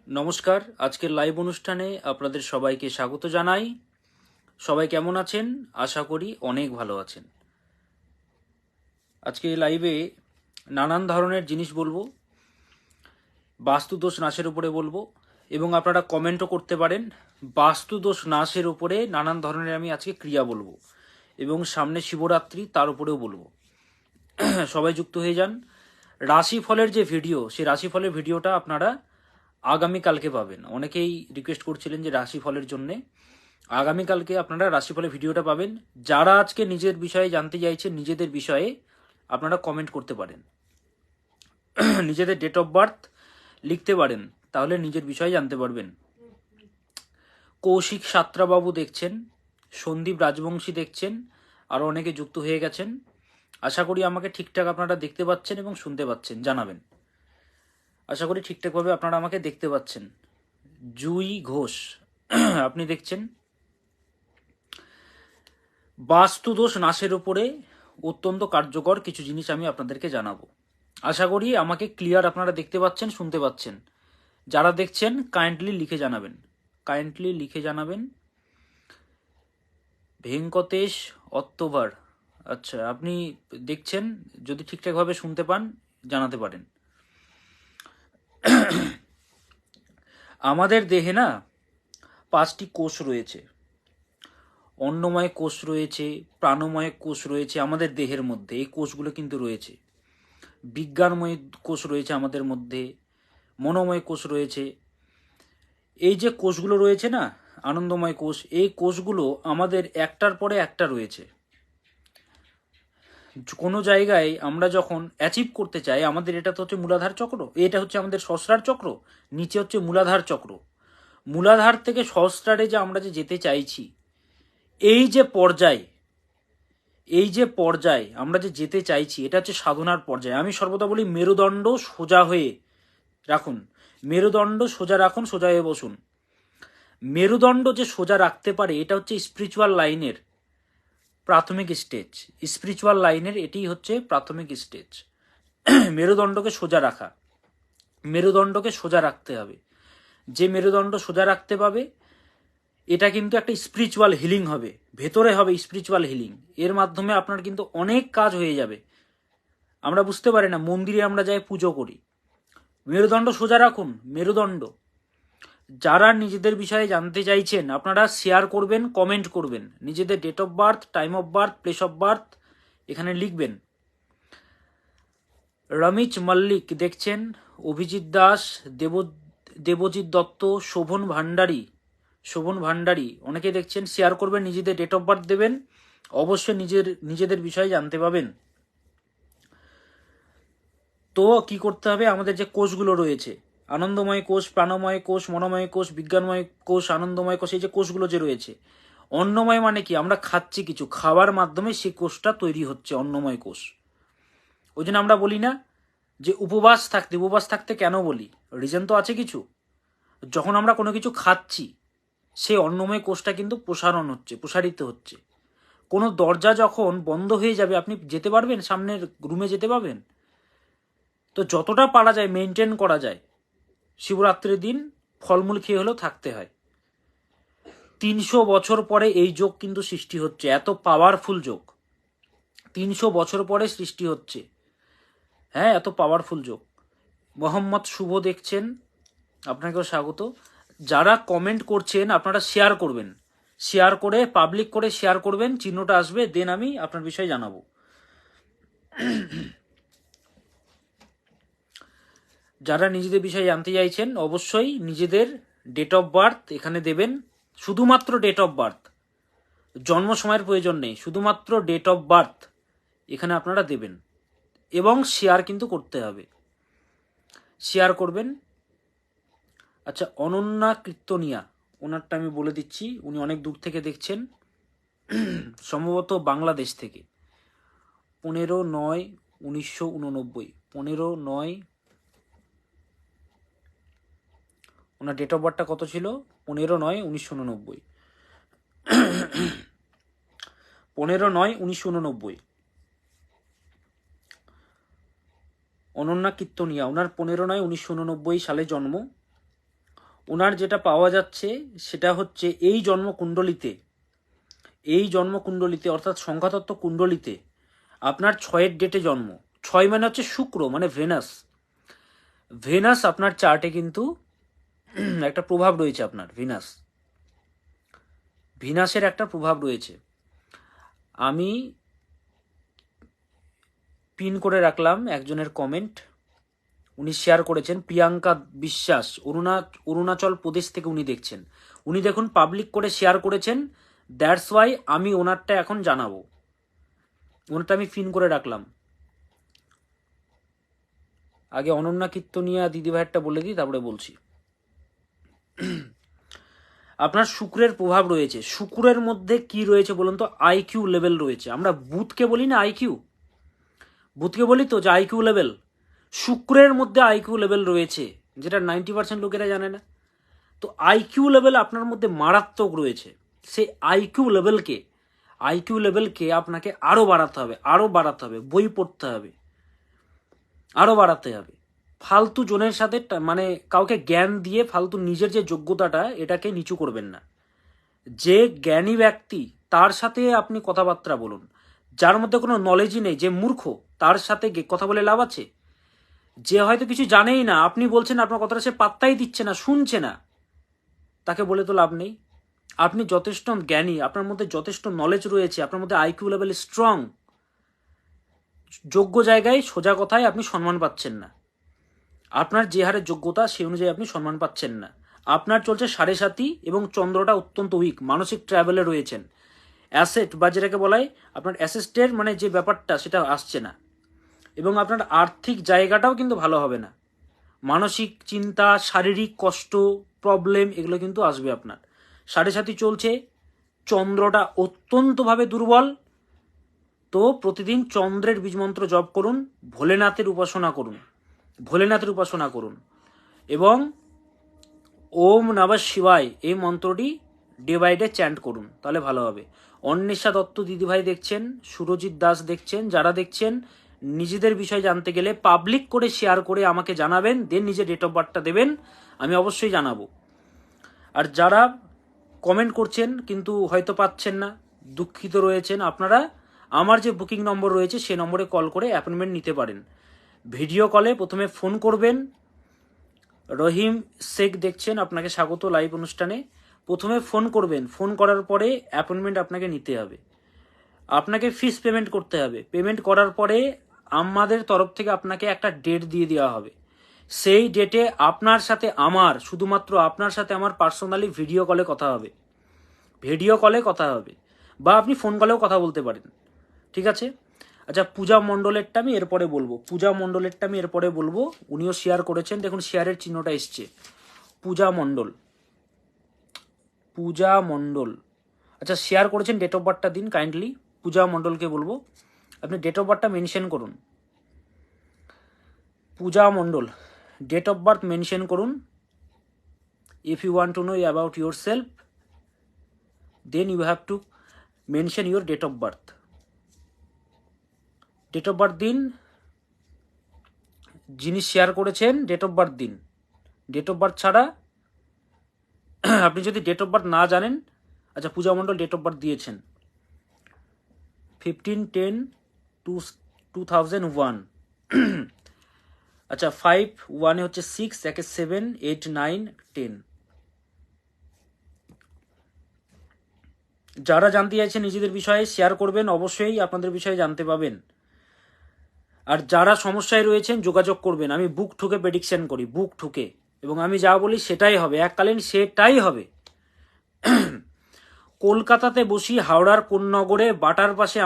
নমস্কার, আজকের লাইভ অনুষ্ঠানে আপনাদের সবাইকে স্বাগত জানাই। সবাই কেমন আছেন? আশা করি অনেক ভালো আছেন। আজকে লাইভে নানান ধরনের জিনিস বলবো, বাস্তুদোষ নাশের উপরে বলবো এবং আপনারা কমেন্টও করতে পারেন। বাস্তুদোষ নাশের উপরে নানান ধরনের আমি আজকে ক্রিয়া বলবো এবং সামনে শিবরাত্রি তার উপরেও বলবো। সবাই যুক্ত হয়ে যান। রাশিফলের যে ভিডিও, সেই রাশিফলের ভিডিওটা আপনারা আগামীকালকে পাবেন। অনেকেই রিকোয়েস্ট করছিলেন যে রাশিফলের জন্যে আগামীকালকে আপনারা রাশিফলের ভিডিওটা পাবেন। যারা আজকে নিজের বিষয়ে জানতে চাইছেন, নিজেদের বিষয়ে আপনারা কমেন্ট করতে পারেন, নিজেদের ডেট অফ বার্থ লিখতে পারেন, তাহলে নিজের বিষয়ে জানতে পারবেন। কৌশিক সাত্রাবাবু দেখছেন, সন্দীপ রাজবংশী দেখছেন, আরও অনেকে যুক্ত হয়ে গেছেন। আশা করি আমাকে ঠিকঠাক আপনারা দেখতে পাচ্ছেন এবং শুনতে পাচ্ছেন, জানাবেন। আশা করি ঠিকঠাকভাবে আপনারা আমাকে দেখতে পাচ্ছেন। জুই ঘোষ আপনি দেখছেন। বাস্তুদোষ নাশের উপরে অত্যন্ত কার্যকর কিছু জিনিস আমি আপনাদেরকে জানাবো। আশা করি আমাকে ক্লিয়ার আপনারা দেখতে পাচ্ছেন, শুনতে পাচ্ছেন। যারা দেখছেন কাইন্ডলি লিখে জানাবেন, কাইন্ডলি লিখে জানাবেন। ভেঙ্কটেশ অত্তভার, আচ্ছা আপনি দেখছেন, যদি ঠিকঠাকভাবে শুনতে পান জানাতে পারেন। আমাদের দেহে না 5টি কোষ রয়েছে। অন্নময় কোষ রয়েছে, প্রাণময় কোষ রয়েছে আমাদের দেহের মধ্যে। এই কোষগুলো কিন্তু রয়েছে। বিজ্ঞানময় কোষ রয়েছে আমাদের মধ্যে, মনোময় কোষ রয়েছে। এই যে কোষগুলো রয়েছে না, আনন্দময় কোষ, এই কোষগুলো আমাদের একটার পরে একটা রয়েছে। কোনো জায়গায় আমরা যখন অ্যাচিভ করতে চাই, আমাদের এটা তো হচ্ছে মূলাধার চক্র, এটা হচ্ছে আমাদের সহস্রার চক্র, নিচে হচ্ছে মূলাধার চক্র। মূলাধার থেকে সহস্রারে যে আমরা যে যেতে চাইছি, এই যে পর্যায়, এই যে পর্যায় আমরা যে যেতে চাইছি, এটা হচ্ছে সাধনার পর্যায়ে। আমি সর্বদা বলি মেরুদণ্ড সোজা হয়ে রাখুন, মেরুদণ্ড সোজা রাখুন, সোজা হয়ে বসুন। মেরুদণ্ড যে সোজা রাখতে পারে, এটা হচ্ছে স্পিরিচুয়াল লাইনের প্রাথমিক স্টেজ। স্পিরিচুয়াল লাইনের এটি হচ্ছে প্রাথমিক স্টেজ। মেরুদণ্ডকে সোজা রাখা, মেরুদণ্ডকে সোজা রাখতে হবে। যে মেরুদণ্ড সোজা রাখতে পাবে, এটা কিন্তু একটা স্পিরিচুয়াল হিলিং হবে, ভেতরে হবে স্পিরিচুয়াল হিলিং। এর মাধ্যমে আপনার কিন্তু অনেক কাজ হয়ে যাবে। আমরা বুঝতে পারি না, মন্দিরে আমরা যাই পুজো করি। মেরুদণ্ড সোজা রাখুন, মেরুদণ্ড। যারা নিজেদের বিষয়ে জানতে চাইছেন আপনারা শেয়ার করবেন, কমেন্ট করবেন, নিজেদের date of birth, time of birth, place of birth এখানে লিখবেন। রমিজ মল্লিক দেখছেন, অভিজিৎ দাস, দেবজিৎ দত্ত, শোভন ভান্ডারী, শোভন ভান্ডারী অনেকে দেখছেন। শেয়ার করবেন, নিজেদের ডেট অফ বার্থ দেবেন, অবশ্যই নিজেদের বিষয়ে জানতে পাবেন। তো কি করতে হবে, আমাদের যে কোষগুলো রয়েছে, আনন্দময় কোষ, প্রাণময় কোষ, মনোময় কোষ, বিজ্ঞানময় কোষ, আনন্দময় কোষ, এই যে কোষগুলো যে রয়েছে, অন্নময় মানে কি, আমরা খাচ্ছি কিছু, খাওয়ার মাধ্যমে সেই কোষটা তৈরি হচ্ছে, অন্নময় কোষ। ওই জন্য আমরা বলি না যে উপবাস থাকতে, উপবাস থাকতে কেন বলি, রিজন তো আছে কিছু। যখন আমরা কোনো কিছু খাচ্ছি, সেই অন্নময় কোষটা কিন্তু প্রসারণ হচ্ছে, প্রসারিত হচ্ছে। কোনো দরজা যখন বন্ধ হয়ে যাবে, আপনি যেতে পারবেন, সামনের রুমে যেতে পারবেন? তো যতটা পারা যায় মেনটেন করা যায়। শিবরাত্রির দিন ফলমূল খেয়ে হলেও থাকতে হয়। 300 বছর পরে এই যোগ কিন্তু সৃষ্টি হচ্ছে, এত পাওয়ারফুল যোগ 300 বছর পরে সৃষ্টি হচ্ছে। হ্যাঁ, এত পাওয়ারফুল যোগ। মোহাম্মদ শুভ দেখছেন, আপনাকেও স্বাগত। যারা কমেন্ট করছেন আপনারা শেয়ার করবেন, শেয়ার করে পাবলিক করে শেয়ার করবেন, চিহ্নটা আসবে, দেন আমি আপনার বিষয়ে জানাবো। যারা নিজেদের বিষয়ে জানতে চাইছেন অবশ্যই নিজেদের ডেট অফ বার্থ এখানে দেবেন, শুধুমাত্র ডেট অফ বার্থ, জন্ম সময়ের প্রয়োজন নেই, শুধুমাত্র ডেট অফ বার্থ এখানে আপনারা দেবেন এবং শেয়ার কিন্তু করতে হবে, শেয়ার করবেন। আচ্ছা, অনন্যা কীর্তনিয়া, ওনারটা আমি বলে দিচ্ছি, উনি অনেক দূর থেকে দেখছেন, সম্ভবত বাংলাদেশ থেকে। 15/9/1989, 15/9, ওনার ডেট অফ বার্থটা কত ছিল, 15/9/1989, 15/9/1989। অনন্যা কীর্তনিয়া, ওনার 15/9/1989 সালে জন্ম। ওনার যেটা পাওয়া যাচ্ছে সেটা হচ্ছে এই জন্মকুণ্ডলিতে অর্থাৎ সংখ্যাতত্ত্ব কুণ্ডলিতে আপনার 6-এর ডেটে জন্ম। 6 মানে হচ্ছে শুক্র, মানে ভেনাস আপনার চার্টে কিন্তু একটা প্রভাব রয়েছে। আপনার ভিনাসের একটা প্রভাব রয়েছে। আমি পিন করে রাখলাম একজনের কমেন্ট, উনি শেয়ার করেছেন, প্রিয়াঙ্কা বিশ্বাস, অরুণাচল প্রদেশ থেকে উনি দেখছেন। উনি দেখুন পাবলিক করে শেয়ার করেছেন, দ্যাটস ওয়াই আমি ওনারটা এখন জানাবো। ওনারটা আমি পিন করে রাখলাম। আগে অনন্যা কীর্তনিয়া দিদিভাইয়েরটা বলে দিই, তারপরে বলছি। আপনার শুক্রের প্রভাব রয়েছে। শুক্রের মধ্যে কি রয়েছে বলুন তো? আইকিউ লেভেল রয়েছে। আমরা বুধকে বলি না আইকিউ, বুধকে বলি তো যে আইকিউ লেভেল। শুক্রের মধ্যে আইকিউ লেভেল রয়েছে, যেটা 90% লোকেরা জানে না। তো আইকিউ লেভেল আপনার মধ্যে মারাত্মক রয়েছে। সেই আইকিউ লেভেলকে আপনাকে আরও বাড়াতে হবে, বই পড়তে হবে, আরও বাড়াতে হবে। ফালতু জনের সাথে মানে কাউকে জ্ঞান দিয়ে ফালতু নিজের যে যোগ্যতাটা এটাকে নিচু করবেন না। যে জ্ঞানী ব্যক্তি তার সাথে আপনি কথাবার্তা বলুন। যার মধ্যে কোনো নলেজই নেই, যে মূর্খ, তার সাথে কথা বলে লাভ আছে? যে হয়তো কিছু জানেই না, আপনি বলছেন আপনার কথাটা সে পাত্তাই দিচ্ছে না, শুনছে না, তাকে বলে তো লাভ নেই। আপনি যথেষ্ট জ্ঞানী, আপনার মধ্যে যথেষ্ট নলেজ রয়েছে, আপনার মধ্যে আইকিউ লেভেল স্ট্রং, যোগ্য জায়গায় সোজা কথায় আপনি সম্মান পাচ্ছেন না। আপনার যে হারে যোগ্যতা সেই অনুযায়ী আপনি সম্মান পাচ্ছেন না। আপনার চলছে 7.5 এবং চন্দ্রটা অত্যন্ত উইক, মানসিক ট্রাভেলে রয়েছেন। অ্যাসেট বা যেটাকে বলাই আপনার অ্যাসেস্টের মানে যে ব্যাপারটা সেটা আসছে না, এবং আপনার আর্থিক জায়গাটাও কিন্তু ভালো হবে না। মানসিক চিন্তা, শারীরিক কষ্ট, প্রবলেম এগুলো কিন্তু আসবে আপনার। 7.5 চলছে, চন্দ্রটা অত্যন্তভাবে দুর্বল। তো প্রতিদিন চন্দ্রের বীজমন্ত্র জপ করুন, ভোলেনাথের উপাসনা করুন এবং ওম নমঃ শিবায় এই মন্ত্রটি ডে বাই ডে চ্যান্ট করুন, তাহলে ভালো হবে। অন্বেষা দত্ত দিদিভাই দেখছেন, সুরজিৎ দাস দেখছেন, যারা দেখছেন নিজেদের বিষয় জানতে গেলে পাবলিক করে শেয়ার করে আমাকে জানাবেন, দেন নিজের ডেট অফ বার্থটা দেবেন, আমি অবশ্যই জানাবো। আর যারা কমেন্ট করছেন কিন্তু হয়তো পাচ্ছেন না, দুঃখিত রয়েছেন, আপনারা আমার যে বুকিং নম্বর রয়েছে সে নম্বরে কল করে অ্যাপয়েন্টমেন্ট নিতে পারেন। ভিডিও কলে প্রথমে ফোন করবেন। রহিম শেখ দেখছেন, আপনাকে স্বাগত লাইভ অনুষ্ঠানে। প্রথমে ফোন করবেন, ফোন করার পরে অ্যাপয়েন্টমেন্ট আপনাকে নিতে হবে, আপনাকে ফিস পেমেন্ট করতে হবে। পেমেন্ট করার পরে আমাদের তরফ থেকে আপনাকে একটা ডেট দিয়ে দেওয়া হবে। সেই ডেটে আপনার সাথে আমার, শুধুমাত্র আপনার সাথে আমার পার্সোনালি ভিডিও কলে কথা হবে, বা আপনি ফোন কলেও কথা বলতে পারেন, ঠিক আছে? আচ্ছা, পূজা মণ্ডলেরটা আমি এরপরে বলবো। উনিও শেয়ার করেছেন, দেখুন শেয়ারের চিহ্নটা এসছে, পূজা মণ্ডল। আচ্ছা, শেয়ার করেছেন, ডেট অফ বার্থটা দিন কাইন্ডলি। পূজা মণ্ডলকে বলবো আপনি ডেট অফ বার্থটা মেনশন করুন। Puja Mondal, date of birth mention করুন। If you want to know about yourself, then you have to mention your date of birth. Date of birth দিন, যিনি শেয়ার করেছেন ডেট অফ বার্থ দিন। Date of birth ছাড়া আপনি যদি date of birth না জানেন, আচ্ছা Puja Mondal date of birth দিয়েছেন 15/10/2001। আচ্ছা, 5 1 হচ্ছে 6, 1 7, 8 9 10। যারা জানতে চাইছেন নিজেদের বিষয়ে শেয়ার করবেন, অবশ্যই আপনাদের বিষয়ে জানতে পাবেন। আর যারা সমস্যায় রয়েছেন যোগাযোগ করবেন। আমি বুক ঠুকে প্রেডিকশন করি, এবং আমি যা বলি সেটাই হবে, এককালীন সেটাই হবে। কলকাতাতে বসি, হাওড়ার কোন নগরে, বাটার পাশে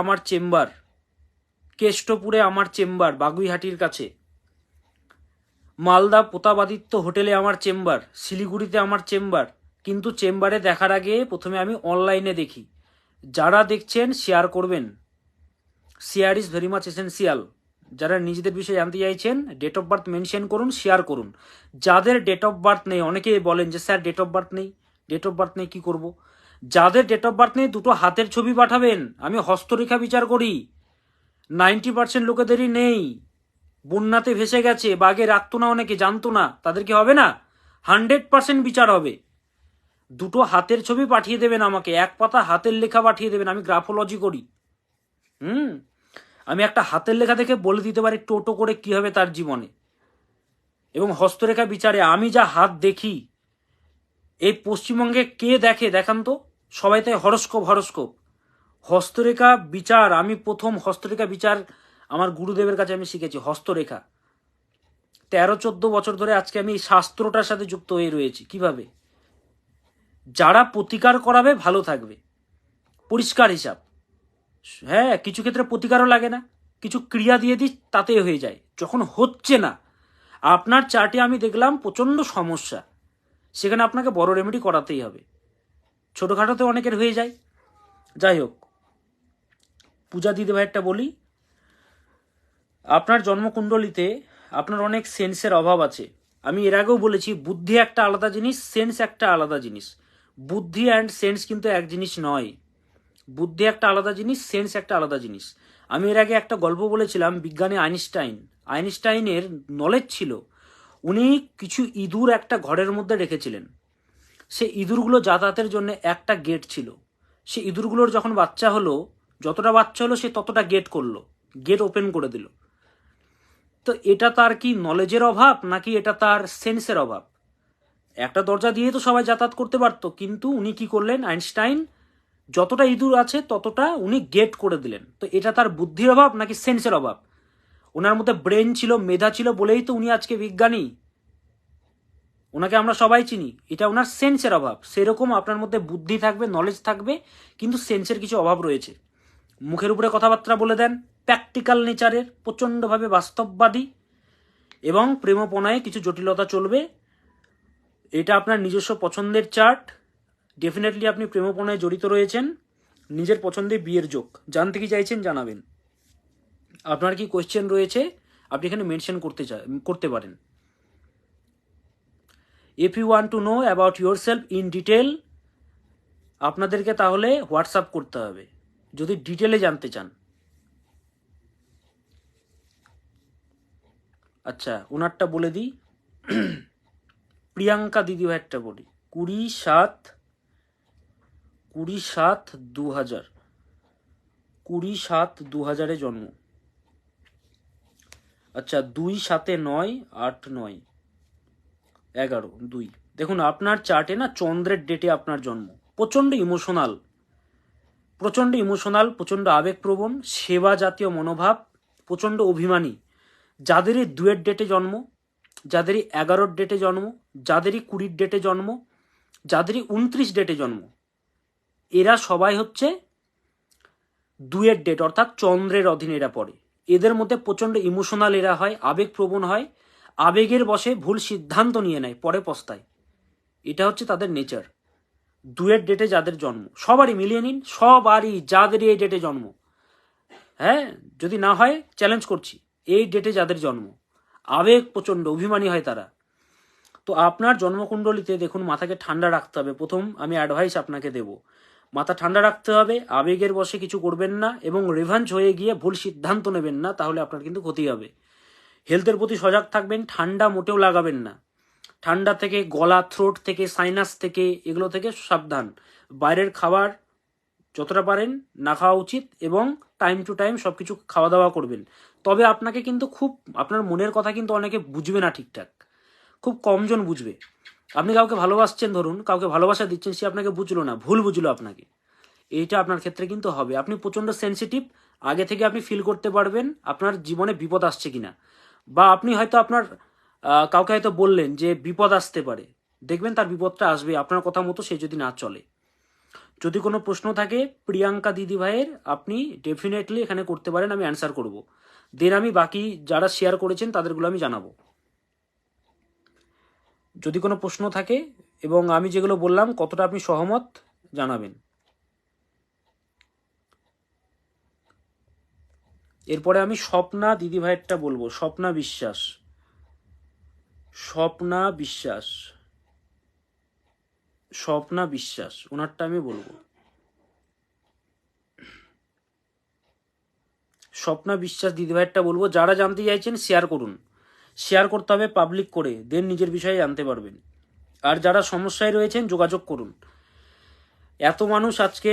আমার চেম্বার, কেষ্টপুরে আমার চেম্বার, বাগুইহাটির কাছে, মালদা প্রতাপাদিত্য হোটেলে আমার চেম্বার, শিলিগুড়িতে আমার চেম্বার। কিন্তু চেম্বারে দেখার আগে প্রথমে আমি অনলাইনে দেখি। যারা দেখছেন শেয়ার করবেন, share is very much essential. যারা নিজেদের বিষয়ে জানতে চাইছেন ডেট অফ বার্থ মেনশন করুন, শেয়ার করুন। যাদের ডেট অফ বার্থ নেই, অনেকেই বলেন যে স্যার ডেট অফ বার্থ নেই, কি করব? যাদের ডেট অফ বার্থ নেই দুটো হাতের ছবি পাঠাবেন, আমি হস্তরেখা বিচার করি। 90% লোকেদেরই নেই, বন্যাতে ভেসে গেছে, বাগে রাখতো না, অনেকে জানতো না, তাদেরকে হবে না? 100% বিচার হবে। দুটো হাতের ছবি পাঠিয়ে দেবেন আমাকে, এক পাতা হাতের লেখা পাঠিয়ে দেবেন, আমি গ্রাফোলজি করি। আমি একটা হাতের লেখা দেখে বলে দিতে পারি টোটো করে কি হবে তার জীবনে। এবং হস্তরেখা বিচারে আমি যা হাত দেখি, এই পশ্চিমবঙ্গে কে দেখে দেখান তো? সবাই তাই হরস্কোপ। হস্তরেখা বিচার, আমি প্রথম হস্তরেখা বিচার আমার গুরুদেবের কাছে আমি শিখেছি। হস্তরেখা 13-14 বছর ধরে আজকে আমি এই শাস্ত্রটার সাথে যুক্ত হয়ে রয়েছি। কিভাবে? যারা প্রতিকার করাবে ভালো থাকবে, পরিষ্কার হিসাব। হ্যাঁ, কিছু ক্ষেত্রে প্রতিকারও লাগে না, কিছু ক্রিয়া দিয়ে দিই তাতে হয়ে যায়। যখন হচ্ছে না, আপনার চার্টে আমি দেখলাম প্রচণ্ড সমস্যা, সেখানে আপনাকে বড় রেমেডি করাতেই হবে। ছোটোখাটোতে অনেকের হয়ে যায়। যাই হোক, পূজা দিদিভাইয়েরটা বলি। আপনার জন্মকুণ্ডলিতে আপনার অনেক সেন্সের অভাব আছে। আমি এর আগেও বলেছি, বুদ্ধি একটা আলাদা জিনিস, সেন্স একটা আলাদা জিনিস। বুদ্ধি অ্যান্ড সেন্স কিন্তু এক জিনিস নয়। বুদ্ধি একটা আলাদা জিনিস, সেন্স একটা আলাদা জিনিস। আমি এর আগে একটা গল্প বলেছিলাম, বিজ্ঞানী আইনস্টাইনের নলেজ ছিল, উনি কিছু ইঁদুর একটা ঘরের মধ্যে রেখেছিলেন। সে ইঁদুরগুলো যাতায়াতের জন্য একটা গেট ছিল। সে ইঁদুরগুলোর যখন বাচ্চা হলো, যতটা বাচ্চা হলো সে ততটা গেট ওপেন করে দিল। তো এটা তার কি নলেজের অভাব, নাকি এটা তার সেন্সের অভাব? একটা দরজা দিয়ে তো সবাই যাতায়াত করতে পারতো, কিন্তু উনি কি করলেন, আইনস্টাইন যতটা ইঁদুর আছে ততটা উনি গেট করে দিলেন। তো এটা তার বুদ্ধির অভাব নাকি সেন্সের অভাব? ওনার মধ্যে ব্রেন ছিল, মেধা ছিল বলেই তো উনি আজকে বিজ্ঞানী, ওনাকে আমরা সবাই চিনি। এটা ওনার সেন্সের অভাব। সেরকম আপনার মধ্যে বুদ্ধি থাকবে, নলেজ থাকবে, কিন্তু সেন্সের কিছু অভাব রয়েছে। মুখের উপরে কথাবার্তা বলে দেন, প্র্যাকটিক্যাল নেচারের, প্রচণ্ডভাবে বাস্তববাদী, এবং প্রেমপনায় কিছু জটিলতা চলবে। এটা আপনার নিজস্ব পছন্দের চার্ট। ডেফিনেটলি আপনি প্রেমপনায় জড়িত রয়েছেন, নিজের পছন্দে বিয়ের যোগ। জানতে কি চাইছেন জানাবেন। আপনার কি কোয়েশ্চেন রয়েছে আপনি এখানে মেনশন করতে পারেন। If you want to know about yourself in detail, আপনাদেরকে তাহলে হোয়াটসঅ্যাপ করতে হবে যদি ডিটেলে জানতে চান। আচ্ছা, ওনারটা বলে দিই। প্রিয়াঙ্কা দিদিভাইয়েরটা বলি। 20/7/2000, 20/7/2000 জন্ম। আচ্ছা, 2/7/9/8/9/11/2। দেখুন আপনার চার্টে না চন্দ্রের ডেটে আপনার জন্ম। প্রচণ্ড ইমোশনাল, প্রচণ্ড আবেগপ্রবণ, সেবা জাতীয় মনোভাব, প্রচণ্ড অভিমানী। যাদেরই 2-এর ডেটে জন্ম, যাদেরই 11-র ডেটে জন্ম, যাদেরই 20-র ডেটে জন্ম, যাদেরই 29 ডেটে জন্ম, এরা সবাই হচ্ছে 2-এর ডেট, অর্থাৎ চন্দ্রের অধীনে এরা পড়ে। এদের মধ্যে প্রচণ্ড ইমোশনাল এরা হয়, আবেগপ্রবণ হয়, আবেগের বশে ভুল সিদ্ধান্ত নিয়ে নেয়, পরে পস্তায়। এটা হচ্ছে তাদের নেচার। 2-এর ডেটে যাদের জন্ম, সবারই মিলিয়ে নিন, সবারই যাদেরই এই ডেটে জন্ম, হ্যাঁ, যদি না হয় চ্যালেঞ্জ করছি, এই ডেটে যাদের জন্ম, আবেগ প্রচণ্ড, অভিমানী হয় তারা। তো আপনার জন্মকুণ্ডলিতে দেখুন, মাথাকে ঠান্ডা রাখতে হবে। প্রথম আমি অ্যাডভাইস আপনাকে দেব, মাথা ঠান্ডা রাখতে হবে, আবেগের বশে কিছু করবেন না, এবং রিভাঞ্জ হয়ে গিয়ে ভুল সিদ্ধান্ত নেবেন না, তাহলে আপনার কিন্তু ক্ষতি হবে। হেলথের প্রতি সজাগ থাকবেন, ঠান্ডা মোটেও লাগাবেন না। ঠান্ডা থেকে, গলা, থ্রোট থেকে, সাইনাস থেকে, এগুলো থেকে সাবধান। বাইরের খাবার যতটা পারেন না খাওয়া উচিত, এবং টাইম টু টাইম সব কিছু খাওয়া দাওয়া করবেন। তবে আপনাকে কিন্তু আপনার মনের কথা কিন্তু অনেকে বুঝবে না ঠিকঠাক, খুব কমজন বুঝবে। আপনি কাউকে ভালোবাসছেন, ধরুন কাউকে ভালোবাসা দিচ্ছেন, সে আপনাকে বুঝলো না, ভুল বুঝলো আপনাকে, এইটা আপনার ক্ষেত্রে কিন্তু হবে। আপনি প্রচণ্ড সেন্সিটিভ, আগে থেকে আপনি ফিল করতে পারবেন আপনার জীবনে বিপদ আসছে কিনা, বা আপনি হয়তো আপনার কাউকে হয়তো বললেন যে বিপদ আসতে পারে, দেখবেন তার বিপদটা আসবে আপনার কথা মতো, সে যদি না চলে। যদি কোনো প্রশ্ন থাকে প্রিয়াঙ্কা দিদি ভাইয়ের, আপনি ডেফিনেটলি এখানে করতে পারেন, আমি অ্যান্সার করব। দেন আমি বাকি যারা শেয়ার করেছেন তাদেরগুলো আমি জানাবো। যদি কোনো প্রশ্ন থাকে এবং আমি যেগুলো বললাম কতটা আপনি সহমত জানাবেন। এরপরে আমি স্বপ্না দিদিভাইয়েরটা বলবো। স্বপ্না বিশ্বাস, ওনারটা আমি বলবো। স্বপ্না বিশ্বাস দিদিভাইয়েরটা বলবো, যারা জানতে চাইছেন শেয়ার করুন, শেয়ার করতে হবে পাবলিক করে, দেন নিজের বিষয়ে জানতে পারবেন। আর যারা সমস্যায় রয়েছেন যোগাযোগ করুন। এত মানুষ আজকে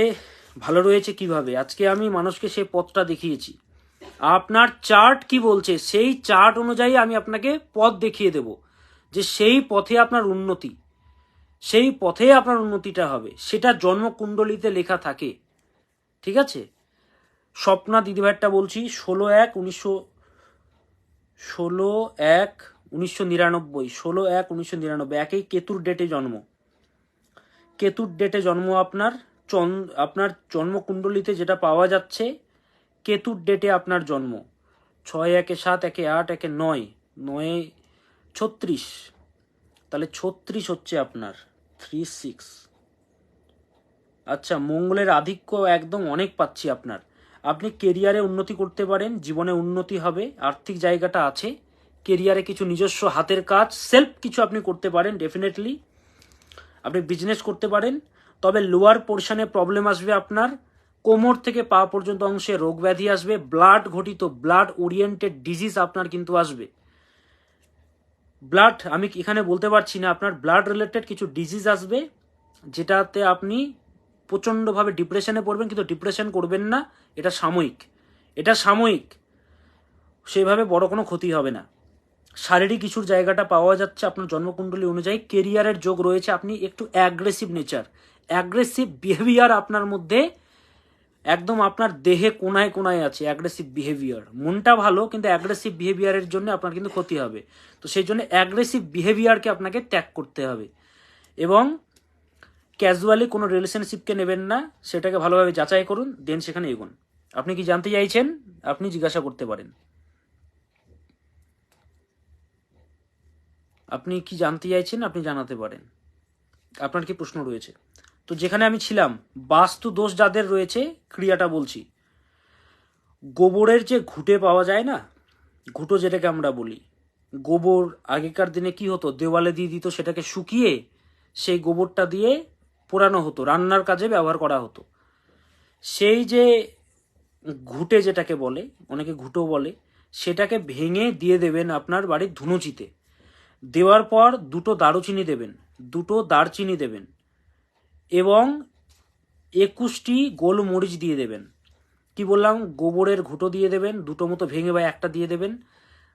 ভালো রয়েছে কিভাবে, আজকে আমি মানুষকে সেই পথটা দেখিয়েছি। আপনার চার্ট কি বলছে সেই চার্ট অনুযায়ী আমি আপনাকে পথ দেখিয়ে দেব, যে সেই পথে আপনার উন্নতি, সেই পথে আপনার উন্নতিটা হবে, সেটা জন্মকুণ্ডলিতে লেখা থাকে। ঠিক আছে, স্বপ্না দিদিভাইটা বলছি 16/1/1999, 16/1/1999, একই কেতুর ডেটে জন্ম, কেতুর ডেটে জন্ম আপনার। আপনার জন্মকুণ্ডলিতে যেটা পাওয়া যাচ্ছে, কেতুর ডেটে আপনার জন্ম 6/1/7, 1/8, 1/9, 9/36, তাহলে 36 হচ্ছে আপনার 36। আচ্ছা, মঙ্গলের আধিক্য একদম অনেক পাচ্ছি আপনার। আপনি কেরিয়ারে উন্নতি করতে পারেন, জীবনে উন্নতি হবে, আর্থিক জায়গাটা আছে, কেরিয়ারে কিছু নিজস্ব হাতের কাজ সেলফ কিছু আপনি করতে পারেন, ডেফিনেটলি আপনি বিজনেস করতে পারেন। তবে লোয়ার পোর্শনে প্রবলেম আসবে আপনার, কোমর থেকে পা পর্যন্ত অংশে রোগ ব্যাধি আসবে, ব্লাড ঘটিত, ব্লাড ওরিয়েন্টেড ডিজিজ আপনার কিন্তু আসবে। ব্লাড আমি এখানে বলতে পারছি না, আপনার ব্লাড রিলেটেড কিছু ডিজিজ আসবে, যেটাতে আপনি প্রচণ্ডভাবে ডিপ্রেশনে পড়বেন, কিন্তু ডিপ্রেশন করবেন না, এটা সাময়িক, এটা সাময়িক, সেইভাবে বড় কোনো ক্ষতি হবে না। শারীরিক কিছুর জায়গাটা পাওয়া যাচ্ছে আপনার জন্মকুণ্ডলী অনুযায়ী, কেরিয়ারের যোগ রয়েছে, আপনি একটু অ্যাগ্রেসিভ নেচার, অ্যাগ্রেসিভ বিহেভিয়ার আপনার মধ্যে একদম আপনার দেহে কোনায় কোনায় আছে অ্যাগ্রেসিভ বিহেভিয়ার। মনটা ভালো, কিন্তু অ্যাগ্রেসিভ বিহেভিয়ারের জন্য আপনার কিন্তু ক্ষতি হবে। তো সেই জন্য অ্যাগ্রেসিভ বিহেভিয়ারকে আপনাকে ত্যাগ করতে হবে, এবং ক্যাজুয়ালি কোনো রিলেশনশিপকে নেবেন না, সেটাকে ভালোভাবে যাচাই করুন, দেন সেখানে এগোন। আপনি কি জানতে চাইছেন আপনি জিজ্ঞাসা করতে পারেন, আপনি কি জানতে চাইছেন আপনি জানাতে পারেন, আপনার কি প্রশ্ন রয়েছে? তো যেখানে আমি ছিলাম, বাস্তু দোষ যাদের রয়েছে, ক্রিয়াটা বলছি। গোবরের যে ঘুঁটে পাওয়া যায় না, ঘুঁটো যেটাকে আমরা বলি, গোবর আগেকার দিনে কি হতো, দেওয়ালে দিয়ে দিত, সেটাকে শুকিয়ে সেই গোবরটা দিয়ে পোড়ানো হতো, রান্নার কাজে ব্যবহার করা হতো। সেই যে ঘুঁটে যেটাকে বলে, অনেকে ঘুঁটো বলে, সেটাকে ভেঙে দিয়ে দেবেন আপনার বাড়ির ধুনুচিতে। দেওয়ার পর দুটো দারুচিনি দেবেন, দুটো দারচিনি দেবেন, এবং 21টি গোলমরিচ দিয়ে দেবেন। কি বললাম, গোবরের ঘুঁটো দিয়ে দেবেন, দুটো মতো ভেঙে বা একটা দিয়ে দেবেন,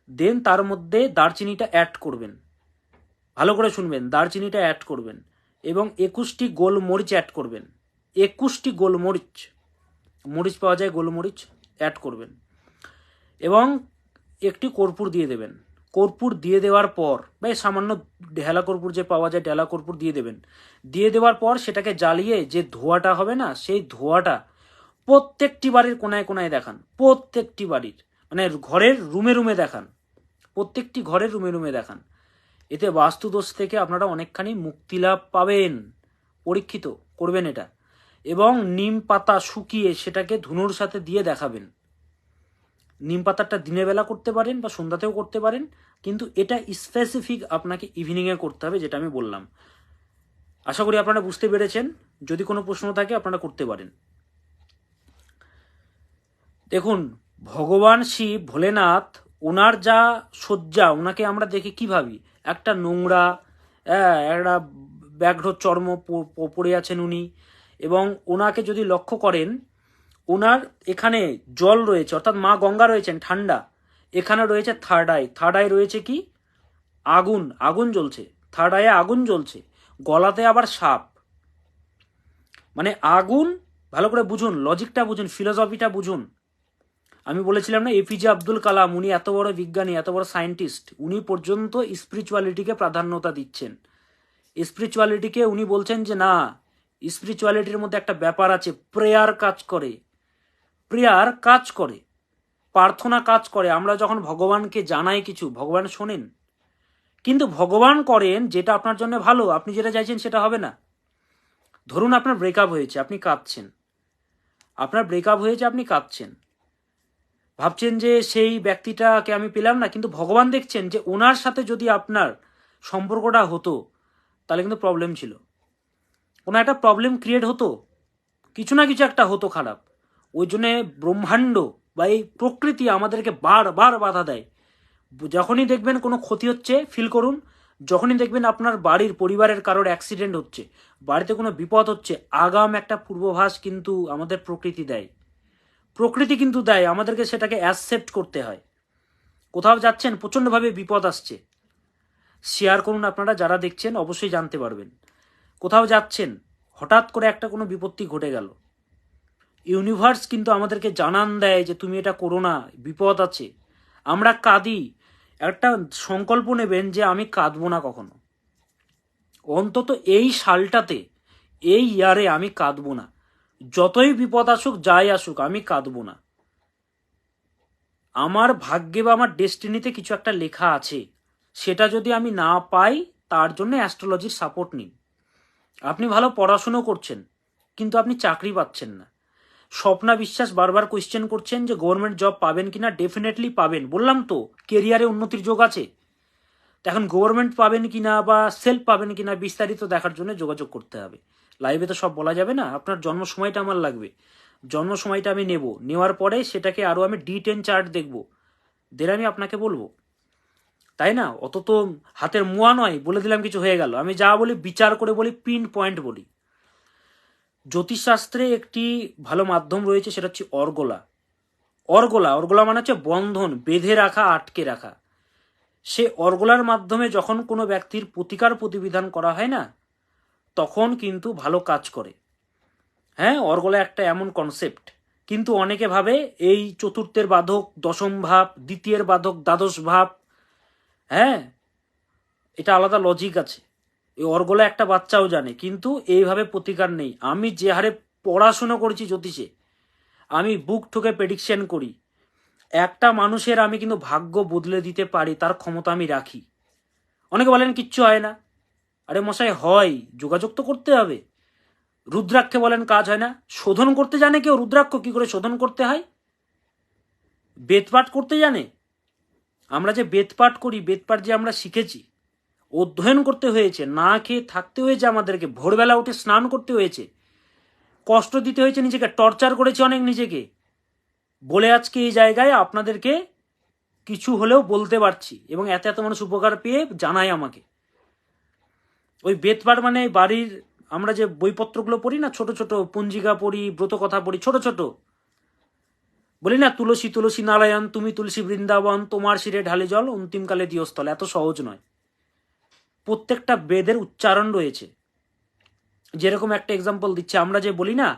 দেন তার মধ্যে দারচিনিটা অ্যাড করবেন। ভালো করে শুনবেন, দারচিনিটা অ্যাড করবেন, এবং 21টি গোলমরিচ অ্যাড করবেন। 21টি গোলমরিচ, মরিচ পাওয়া যায় গোলমরিচ, অ্যাড করবেন, এবং একটি কর্পূর দিয়ে দেবেন। কর্পূর দিয়ে দেওয়ার পর, বা সামান্য ঢেলা কর্পূর যে পাওয়া যায়, ঢেলা কর্পূর দিয়ে দেবেন। দিয়ে দেওয়ার পর সেটাকে জ্বালিয়ে যে ধোঁয়াটা হবে না, সেই ধোঁয়াটা প্রত্যেকটি বাড়ির কোনায় কোনায় দেখান, প্রত্যেকটি বাড়ির, মানে ঘরের রুমে রুমে দেখান, প্রত্যেকটি ঘরের রুমে রুমে দেখান। এতে বাস্তুদোষ থেকে আপনারা অনেকখানি মুক্তি লাভ পাবেন। পরীক্ষিত করবেন এটা, এবং নিম পাতা শুকিয়ে সেটাকে ধুনোর সাথে দিয়ে দেখাবেন। নিম পাতাটা দিনের বেলা করতে পারেন বা সন্ধ্যাতেও করতে পারেন, কিন্তু এটা স্পেসিফিক আপনাকে ইভিনিংয়ে করতে হবে, যেটা আমি বললাম। আশা করি আপনারা বুঝতে পেরেছেন। যদি কোনো প্রশ্ন থাকে আপনারা করতে পারেন। দেখুন, ভগবান শিব ভোলেনাথ, ওনার যা সজ্জা, ওনাকে আমরা দেখে কি ভাবি, একটা নোংরা, একটা ব্যাঘ্র চর্ম পড়ে আছেন উনি, এবং ওনাকে যদি লক্ষ্য করেন, ওনার এখানে জল রয়েছে, অর্থাৎ মা গঙ্গা রয়েছেন ঠান্ডা, এখানে রয়েছে থার্ড আই, থার্ড আই রয়েছে কি, আগুন, আগুন জ্বলছে, থার্ড আইয়ে আগুন জ্বলছে, গলাতে আবার সাপ, মানে আগুন। ভালো করে বুঝুন, লজিকটা বুঝুন, ফিলোসফিটা বুঝুন। আমি বলেছিলাম না, এপিজে আব্দুল কালাম, উনি এত বড় বিজ্ঞানী, এত বড় সায়েন্টিস্ট, উনি পর্যন্ত স্পিরিচুয়ালিটিকে প্রাধান্যতা দিচ্ছেন। স্পিরিচুয়ালিটিকে উনি বলছেন যে না, স্পিরিচুয়ালিটির মধ্যে একটা ব্যাপার আছে, প্রেয়ার কাজ করে, প্রেয়ার কাজ করে, প্রার্থনা কাজ করে। আমরা যখন ভগবানকে জানাই কিছু, ভগবান শোনেন, কিন্তু ভগবান করেন যেটা আপনার জন্য ভালো, আপনি যেটা চাইছেন সেটা হবে না। ধরুন আপনার ব্রেকআপ হয়েছে, আপনি কাঁদছেন, আপনার ব্রেকআপ হয়েছে, আপনি কাঁদছেন, ভাবছেন যে সেই ব্যক্তিটাকে আমি পেলাম না, কিন্তু ভগবান দেখছেন যে ওনার সাথে যদি আপনার সম্পর্কটা হতো, তাহলে কিন্তু প্রবলেম ছিল, কোনো একটা প্রবলেম ক্রিয়েট হতো, কিছু না কিছু একটা হতো খারাপ। ওই জন্যে ব্রহ্মাণ্ড, বা এই প্রকৃতি আমাদেরকে বারবার বাধা দেয়। যখনই দেখবেন কোনো ক্ষতি হচ্ছে ফিল করুন, যখনই দেখবেন আপনার বাড়ির পরিবারের কারোর অ্যাক্সিডেন্ট হচ্ছে, বাড়িতে কোনো বিপদ হচ্ছে, আগাম একটা পূর্বাভাস কিন্তু আমাদের প্রকৃতি দেয়। প্রকৃতি কিন্তু দেয়, আমাদেরকে সেটাকে অ্যাকসেপ্ট করতে হয়। কোথাও যাচ্ছেন, প্রচণ্ডভাবে বিপদ আসছে, শেয়ার করুন, আপনারা যারা দেখছেন অবশ্যই জানতে পারবেন। কোথাও যাচ্ছেন, হঠাৎ করে একটা কোনো বিপত্তি ঘটে গেল, ইউনিভার্স কিন্তু আমাদেরকে জানান দেয় যে তুমি এটা করো না, বিপদ আছে। আমরা কাঁদি, একটা সংকল্প নেবেন যে আমি কাঁদবো না কখনো, অন্তত এই সালটাতে, এই ইয়ারে আমি কাঁদবো না। যতই বিপদ আসুক, যাই আসুক, আমি কাঁদবো না। আমার ভাগ্যে বা আমার ডেস্টিনিতে কিছু একটা লেখা আছে, সেটা যদি আমি না পাই, তার জন্য অ্যাস্ট্রোলজির সাপোর্ট নিন। আপনি ভালো পড়াশুনো করছেন, কিন্তু আপনি চাকরি পাচ্ছেন না। স্বপ্না বিশ্বাস বারবার কোয়েশ্চেন করছেন যে গভর্নমেন্ট জব পাবেন কিনা। ডেফিনেটলি পাবেন, বললাম তো কেরিয়ারে উন্নতির যোগ আছে। এখন গভর্নমেন্ট পাবেন কিনা বা সেলফ পাবেন কিনা বিস্তারিত দেখার জন্য যোগাযোগ করতে হবে। লাইভে তো সব বলা যাবে না। আপনার জন্ম সময়টা আমার লাগবে, জন্ম সময়টা আমি নেওয়ার পরে সেটাকে আরও আমি D10 চার্ট দেখব, দেন আমি আপনাকে বলবো, তাই না? অত তো হাতের মুয়া নয়, বলে দিলাম কিছু হয়ে গেল। আমি যা বলি বিচার করে বলি, পিন পয়েন্ট বলি। জ্যোতিষশাস্ত্রে একটি ভালো মাধ্যম রয়েছে, সেটা হচ্ছে অর্গলা। অর্গলা মানে হচ্ছে বন্ধন, বেঁধে রাখা, আটকে রাখা। সে অর্গলার মাধ্যমে যখন কোনো ব্যক্তির প্রতিকার প্রতিবিধান করা হয় না, তখন কিন্তু ভালো কাজ করে। হ্যাঁ, অর্গলা একটা এমন কনসেপ্ট, কিন্তু অনেকে ভাবে এই চতুর্থের বাধক দশম ভাব, দ্বিতীয়ের বাধক দ্বাদশ ভাব। হ্যাঁ, এটা আলাদা লজিক আছে, এই অর্গলা একটা বাচ্চাও জানে, কিন্তু এইভাবে প্রতিকার নেই। আমি যে হারে পড়াশুনো করেছি জ্যোতিষে, আমি বুক ঠুকে প্রেডিকশন করি, একটা মানুষের আমি কিন্তু ভাগ্য বদলে দিতে পারি, তার ক্ষমতা আমি রাখি। অনেকে বলেন কিচ্ছু হয় না। আরে মশাই, হয়, যোগাযোগ তো করতে হবে। রুদ্রাক্ষে বলেন কাজ হয় না, শোধন করতে জানে কেউ? রুদ্রাক্ষ কি করে শোধন করতে হয়? বেদপাঠ করতে জানে? আমরা যে বেদপাঠ করি, বেদপাঠ যে আমরা শিখেছি, অধ্যয়ন করতে হয়েছে, না খেয়ে থাকতে হয়েছে, আমাদেরকে ভোরবেলা উঠে স্নান করতে হয়েছে, কষ্ট দিতে হয়েছে নিজেকে, টর্চার করেছে অনেক নিজেকে, বলে আজকে এই জায়গায় আপনাদেরকে কিছু হলেও বলতে পারছি, এবং এত এত মানুষ উপকার পেয়ে জানায় আমাকে। ওই বেদপাঠ মানে বাড়ির আমরা যে বইপত্রগুলো পড়ি না, ছোট ছোট পঞ্জিকা পড়ি, ব্রত কথা পড়ি, ছোট ছোট, বলি না তুলসী তুলসী নারায়ণ, তুমি তুলসী বৃন্দাবন, তোমার শিরে ঢালে জল, অন্তিমকালে দিয়স্থল। এত সহজ নয়, প্রত্যেকটা বেদের উচ্চারণ রয়েছে। যেরকম একটা এক্সাম্পল দিচ্ছে, আমরা যে বলি না,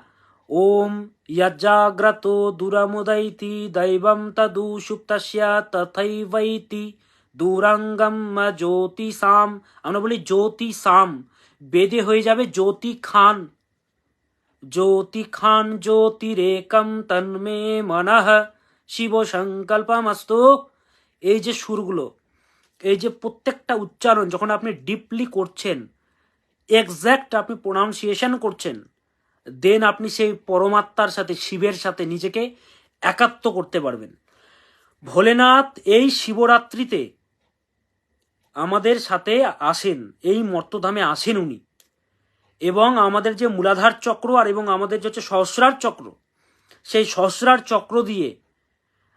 ওম ইয়াজাগ্রত দুরামোদৈতি দৈবম তদু সুপ্তস্যা তথৈবৈতি দুরাঙ্গম জ্যোতিষাম, আমরা বলি জ্যোতিষাম, বেদে হয়ে যাবে জ্যোতি খান। জ্যোতি খান জ্যোতিরেকম তন্মে মনঃ শিব সংকল্পমস্তু। এই যে সুরগুলো, এই যে প্রত্যেকটা উচ্চারণ যখন আপনি ডিপলি করছেন, এক্স্যাক্ট আপনি প্রোনাউন্সিয়েশন করছেন, দেন আপনি সেই পরমাত্মার সাথে, শিবের সাথে নিজেকে একাত্ম করতে পারবেন। ভোলেনাথ এই শিবরাত্রিতে আমাদের সাথে আসেন, এই মর্তধামে আসেন উনি, এবং আমাদের যে মূলাধার চক্র আর এবং আমাদের যে হচ্ছে সহস্রার চক্র, সেই সহস্রার চক্র দিয়ে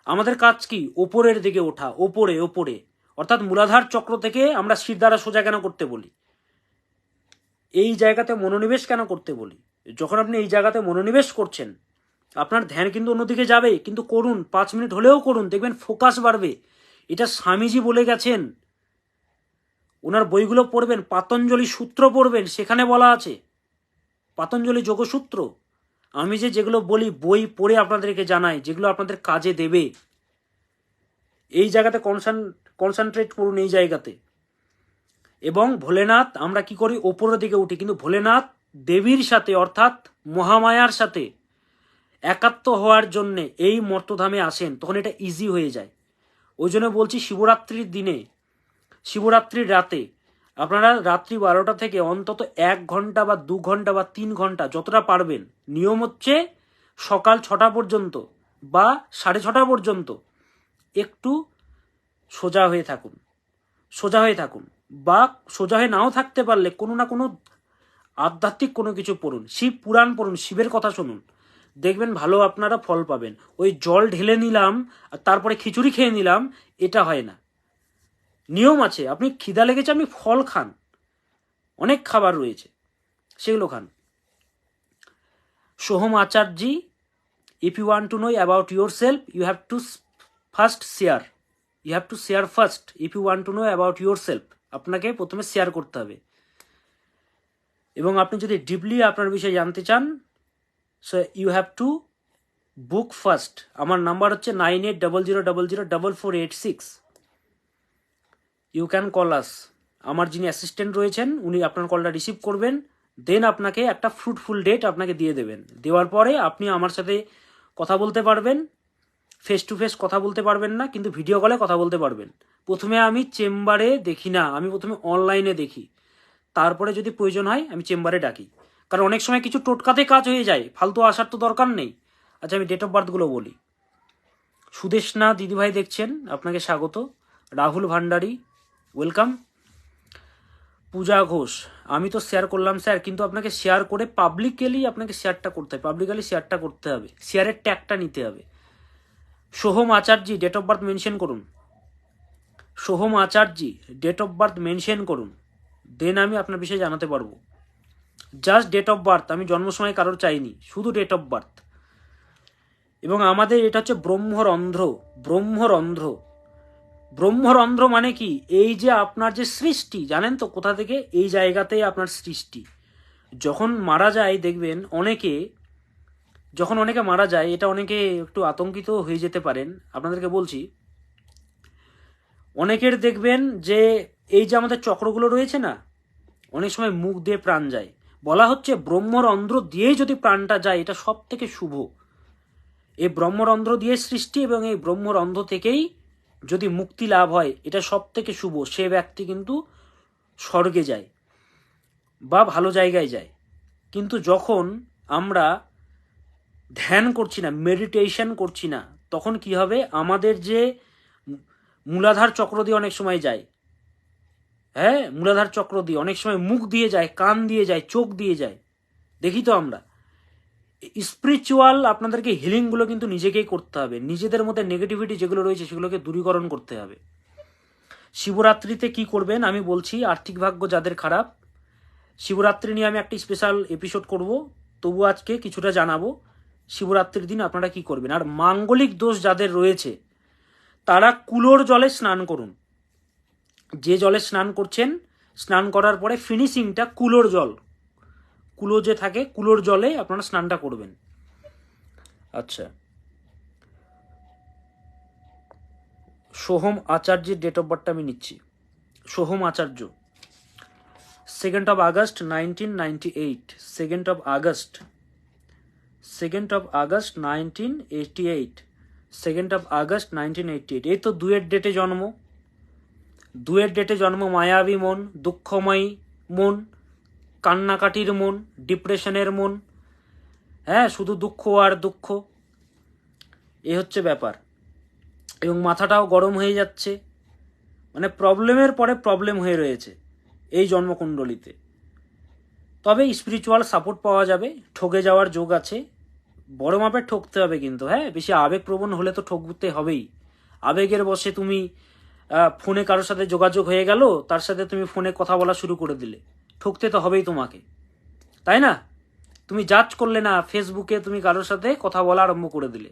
আমাদের কাজ কি? ওপরের দিকে ওঠা, ওপরে ওপরে, অর্থাৎ মূলাধার চক্র থেকে আমরা শির দ্বারা সোজা কেন করতে বলি? এই জায়গাতে মনোনিবেশ কেন করতে বলি? যখন আপনি এই জায়গাতে মনোনিবেশ করছেন, আপনার ধ্যান কিন্তু অন্যদিকে যাবে, কিন্তু করুন, 5 মিনিট হলেও করুন, দেখবেন ফোকাস বাড়বে। এটা স্বামীজি বলে গেছেন, ওনার বইগুলো পড়বেন, পাতঞ্জলি সূত্র পড়বেন, সেখানে বলা আছে, পাতঞ্জলি যোগসূত্র। আমি যেগুলো বলি, বই পড়ে আপনাদেরকে জানাই, যেগুলো আপনাদের কাজে দেবে। এই জায়গাতে কনসেন্ট্রেট করুন, এই জায়গাতে। এবং ভোলেনাথ, আমরা কি করি? ওপরের দিকে উঠি, কিন্তু ভোলেনাথ দেবীর সাথে, অর্থাৎ মহামায়ার সাথে একাত্ম হওয়ার জন্যে এই মর্তধামে আসেন, তখন এটা ইজি হয়ে যায়। ওই জন্য বলছি, শিবরাত্রির দিনে, শিবরাত্রির রাতে আপনারা রাত্রি 12টা থেকে অন্তত 1 ঘন্টা বা 2 ঘন্টা বা 3 ঘন্টা যতটা পারবেন, নিয়ম হচ্ছে সকাল 6টা পর্যন্ত বা 6:30 পর্যন্ত একটু সোজা হয়ে থাকুন, সোজা হয়ে থাকুন, বা সোজা হয়ে নাও থাকতে পারলে কোনো না কোনো আধ্যাত্মিক কোনো কিছু পড়ুন, শিব পুরাণ পড়ুন, শিবের কথা শুনুন, দেখবেন ভালো আপনারা ফল পাবেন। ওই জল ঢেলে নিলাম আর তারপরে খিচুড়ি খেয়ে নিলাম, এটা হয় না। নিয়ম আছে, আপনি খিদা লেগেছে আপনি ফল খান, অনেক খাবার রয়েছে সেগুলো খান। সোহম আচার্যি, if you want to know about yourself, you have to first share. You have to share first if you want to know about yourself. আপনাকে প্রথমে শেয়ার করতে হবে, এবং আপনি যদি ডিপলি আপনার বিষয়ে জানতে চান, so you have to book first. আমার নাম্বার হচ্ছে 9800004486। You can call us. আমার যিনি অ্যাসিস্ট্যান্ট রয়েছেন উনি আপনার কলটা রিসিভ করবেন, দেন আপনাকে একটা ফ্রুটফুল ডেট আপনাকে দিয়ে দেবেন। দেওয়ার পরে আপনি আমার সাথে কথা বলতে পারবেন, ফেস টু ফেস কথা বলতে পারবেন না, কিন্তু ভিডিও কলে কথা বলতে পারবেন। প্রথমে আমি চেম্বারে দেখি না, আমি প্রথমে অনলাইনে দেখি, তারপরে যদি প্রয়োজন হয় আমি চেম্বারে ডাকি। কারণ অনেক সময় কিছু টোটকাতে কাজ হয়ে যায়, ফালতু আসার তো দরকার নেই। আচ্ছা, আমি ডেট অফ বার্থগুলো বলি। সুদেশনা দিদিভাই দেখছেন, আপনাকে স্বাগত। রাহুল ভান্ডারী, ওয়েলকাম। পূজা ঘোষ, আমি তো শেয়ার করলাম স্যার, কিন্তু আপনাকে শেয়ার করে পাবলিকলি আপনাকে শেয়ারটা করতে হবে, পাবলিকলি শেয়ারটা করতে হবে, শেয়ারের ট্যাগটা নিতে হবে। Soham Acharya, date of birth mention করুন। Soham Acharya, date of birth mention করুন, দেন আমি আপনার বিষয়ে জানাতে পারবো। জাস্ট ডেট অফ বার্থ, আমি জন্ম সময় কারোর চাইনি, শুধু ডেট অফ বার্থ। এবং আমাদের এটা হচ্ছে ব্রহ্মরন্ধ্র। ব্রহ্মরন্ধ্র, ব্রহ্মরন্ধ্র মানে কি? এই যে আপনার যে সৃষ্টি, জানেন তো কোথা থেকে? এই জায়গাতেই আপনার সৃষ্টি। যখন মারা যায় দেখবেন অনেকে, যখন অনেকে মারা যায়, এটা অনেকে একটু আতঙ্কিত হয়ে যেতে পারেন, আপনাদেরকে বলছি। অনেকের দেখবেন যে এই যে আমাদের চক্রগুলো রয়েছে না, অনেক সময় মুখ দিয়ে প্রাণ যায়। বলা হচ্ছে ব্রহ্মরন্ধ্র দিয়েই যদি প্রাণটা যায়, এটা সব থেকে শুভ। এই ব্রহ্মরন্ধ্র দিয়ে সৃষ্টি, এবং এই ব্রহ্মরন্ধ্র থেকেই যদি মুক্তি লাভ হয়, এটা সব থেকে শুভ। সে ব্যক্তি কিন্তু স্বর্গে যায় বা ভালো জায়গায় যায়। কিন্তু যখন আমরা ধ্যান করছি না, মেডিটেশন করছি না, তখন কি হবে? আমাদের যে মূলাধার চক্র দিয়ে অনেক সময় যায়, হ্যাঁ, মূলাধার চক্র দিয়ে অনেক সময় মুখ দিয়ে যায়, কান দিয়ে যায়, চোখ দিয়ে যায়, দেখি তো আমরা। স্পিরিচুয়াল আপনাদেরকে হিলিংগুলো কিন্তু নিজেকেই করতে হবে। নিজেদের মধ্যে নেগেটিভিটি যেগুলো রয়েছে সেগুলোকে দূরীকরণ করতে হবে। শিবরাত্রিতে কি করবেন আমি বলছি। আর্থিক ভাগ্য যাদের খারাপ, শিবরাত্রি নিয়ে আমি একটি স্পেশাল এপিসোড করব, তবু আজকে কিছুটা জানাবো শিবরাত্রির দিন আপনারা কি করবেন। আর মাঙ্গলিক দোষ যাদের রয়েছে তারা কুলোর জলে স্নান করুন। যে জলে স্নান করছেন, স্নান করার পরে ফিনিশিংটা কুলোর জল, কুলো যে থাকে, কুলোর জলে আপনারা স্নানটা করবেন। আচ্ছা, সোহম আচার্যের ডেট অফ বার্থটা আমি নিচ্ছি। সোহম আচার্য, 2nd of August 1998, 2nd of August 1988, 2nd of August 1988। এই তো দুয়ের ডেটে জন্ম, দুয়ের ডেটে জন্ম। মায়াবী মন, দুঃখময়ী মন, কান্নাকাটির মন, ডিপ্রেশনের মন, হ্যাঁ, শুধু দুঃখ আর দুঃখ, এ হচ্ছে ব্যাপার। এবং মাথাটাও গরম হয়ে যাচ্ছে, মানে প্রবলেমের পরে প্রবলেম হয়ে রয়েছে এই জন্মকুণ্ডলিতে। তবে স্পিরিচুয়াল সাপোর্ট পাওয়া যাবে, ঠকে যাওয়ার যোগ আছে, বড় মাপের ঠকতে হবে কিন্তু, হ্যাঁ, বেশি আবেগপ্রবণ হলে তো ঠকতে হবেই। আবেগের বশে তুমি ফোনে কারোর সাথে যোগাযোগ হয়ে গেল, তার সাথে তুমি ফোনে কথা বলা শুরু করে দিলে, ঠকতে তো হবেই তোমাকে, তাই না? তুমি জাজ করলে না, ফেসবুকে তুমি কারোর সাথে কথা বলা আরম্ভ করে দিলে,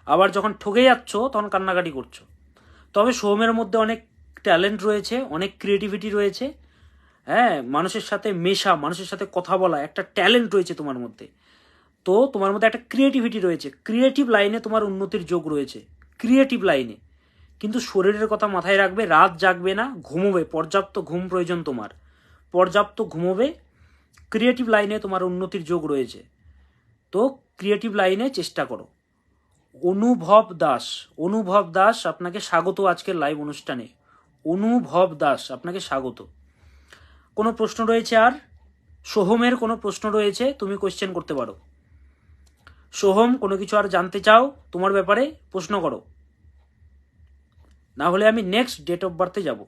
আবার যখন ঠকে যাচ্ছ তখন কান্নাকাটি করছো। তবে সোহমের মধ্যে অনেক ট্যালেন্ট রয়েছে, অনেক ক্রিয়েটিভিটি রয়েছে, হ্যাঁ, মানুষের সাথে মেশা, মানুষের সাথে কথা বলা, একটা ট্যালেন্ট রয়েছে তোমার মধ্যে। তো তোমার মধ্যে একটা ক্রিয়েটিভিটি রয়েছে, ক্রিয়েটিভ লাইনে তোমার উন্নতির যোগ রয়েছে, ক্রিয়েটিভ লাইনে। কিন্তু শরীরের কথা মাথায় রাখবে, রাত জাগবে না, ঘুমোবে, পর্যাপ্ত ঘুম প্রয়োজন তোমার, পর্যাপ্ত ঘুমোবে। ক্রিয়েটিভ লাইনে তোমার উন্নতির যোগ রয়েছে, তো ক্রিয়েটিভ লাইনে চেষ্টা করো। অনুভব দাস, অনুভব দাস আপনাকে স্বাগত আজকের লাইভ অনুষ্ঠানে। অনুভব দাস আপনাকে স্বাগত। কোনো প্রশ্ন রয়েছে? আর সোহমের কোনো প্রশ্ন রয়েছে, তুমি কোয়েশ্চেন করতে পারো। সোহম, কোনো কিছু আর জানতে চাও তোমার ব্যাপারে, প্রশ্ন করো, না হলে আমি নেক্সট ডেট অফ বার্থে যাব।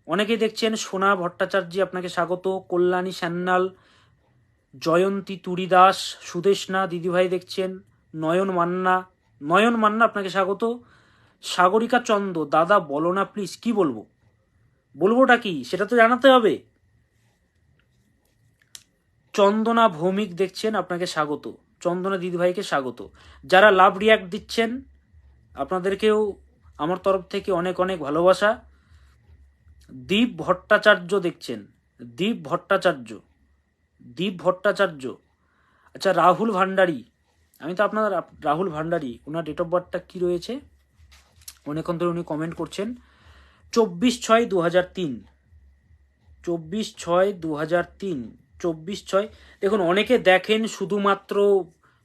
অনেকেই দেখছেন। সোনা ভট্টাচার্য আপনাকে স্বাগত, কল্যাণী সান্যাল, জয়ন্তী তুরি দাস, সুদেশনা দিদিভাই দেখছেন, নয়ন মান্না, নয়ন মান্না আপনাকে স্বাগত, সাগরিকা চন্দ, দাদা বলো না প্লিজ, কি বলবো, বলবোটা কি সেটা তো জানাতে হবে। চন্দনা ভৌমিক দেখছেন, আপনাকে স্বাগত, চন্দনা দিদিভাইকে স্বাগত। যারা লাভ রিয়াক্ট দিচ্ছেন আপনাদেরকেও আমার তরফ থেকে অনেক অনেক ভালোবাসা। দীপ ভট্টাচার্য দেখছেন, দীপ ভট্টাচার্য, দীপ ভট্টাচার্য। আচ্ছা রাহুল ভান্ডারী, আমি তো আপনার রাহুল ভান্ডারী, ওনার ডেট অফ বার্থটা কী রয়েছে, অনেকক্ষণ ধরে উনি কমেন্ট করছেন। 24/6/2003, 24/6/2003, 24/6। দেখুন অনেকে দেখেন শুধুমাত্র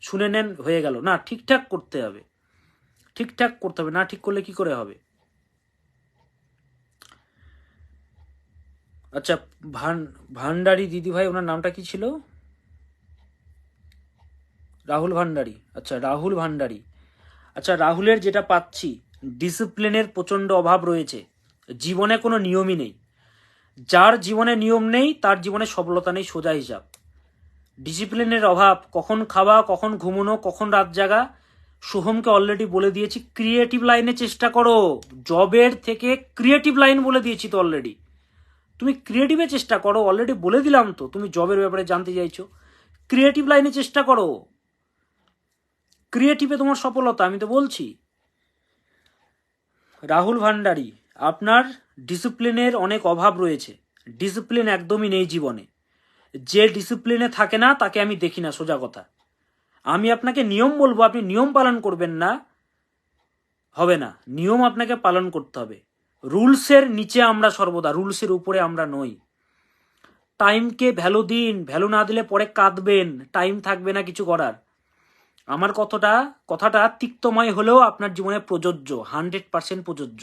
শুনে নেন হয়ে গেল না, ঠিকঠাক করতে হবে, ঠিকঠাক করতে হবে, না ঠিক করলে কি করে হবে। আচ্ছা ভান্ডারী দিদিভাই, ওনার নামটা কি ছিল, রাহুল ভান্ডারী, আচ্ছা রাহুল ভান্ডারী। আচ্ছা রাহুলের যেটা পাচ্ছি, ডিসিপ্লিনের প্রচণ্ড অভাব রয়েছে, জীবনে কোনো নিয়মই নেই। যার জীবনে নিয়ম নেই তার জীবনে সফলতা নেই, সোজা হিসাব। ডিসিপ্লিনের অভাব, কখন খাওয়া, কখন ঘুমানো, কখন রাত জাগা। সোহমকে অলরেডি বলে দিয়েছি ক্রিয়েটিভ লাইনে চেষ্টা করো, জবের থেকে ক্রিয়েটিভ লাইন বলে দিয়েছি তো অলরেডি, তুমি ক্রিয়েটিভে চেষ্টা করো, অলরেডি বলে দিলাম তো। তুমি জবের ব্যাপারে জানতে চাইছো, ক্রিয়েটিভ লাইনে চেষ্টা করো, ক্রিয়েটিভে তোমার সফলতা, আমি তো বলছি। রাহুল ভান্ডারী, আপনার ডিসিপ্লিনের অনেক অভাব রয়েছে, ডিসিপ্লিন একদমই নেই জীবনে। যে ডিসিপ্লিনে থাকে না তাকে আমি দেখি না, সোজা কথা। আমি আপনাকে নিয়ম বলবো, আপনি নিয়ম পালন করবেন না, হবে না। নিয়ম আপনাকে পালন করতে হবে। রুলসের নিচে আমরা সর্বদা, রুলসের উপরে আমরা নই। টাইমকে ভ্যালু দিন, ভ্যালু না দিলে পরে কাঁদবেন, টাইম থাকবে না কিছু করার। আমার কথাটা তিক্তময় হলেও আপনার জীবনে প্রযোজ্য, 100% প্রযোজ্য।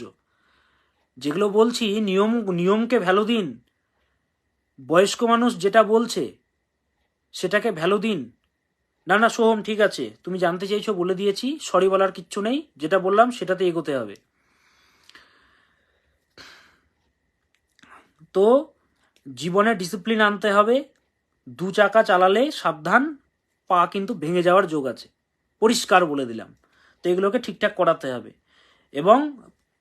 যেগুলো বলছি নিয়মকে ভ্যালু দিন। বয়স্ক মানুষ যেটা বলছে সেটাকে ভ্যালু দিন। না না সোহম ঠিক আছে, তুমি জানতে চাইছো বলে দিয়েছি, সরি বলার কিচ্ছু নেই, যেটা বললাম সেটাতে এগোতে হবে। তো জীবনে ডিসিপ্লিন আনতে হবে। 2 চাকা চালালে সাবধান, পা কিন্তু ভেঙে যাওয়ার যোগ আছে, পরিষ্কার বলে দিলাম। তো এগুলোকে ঠিকঠাক করাতে হবে, এবং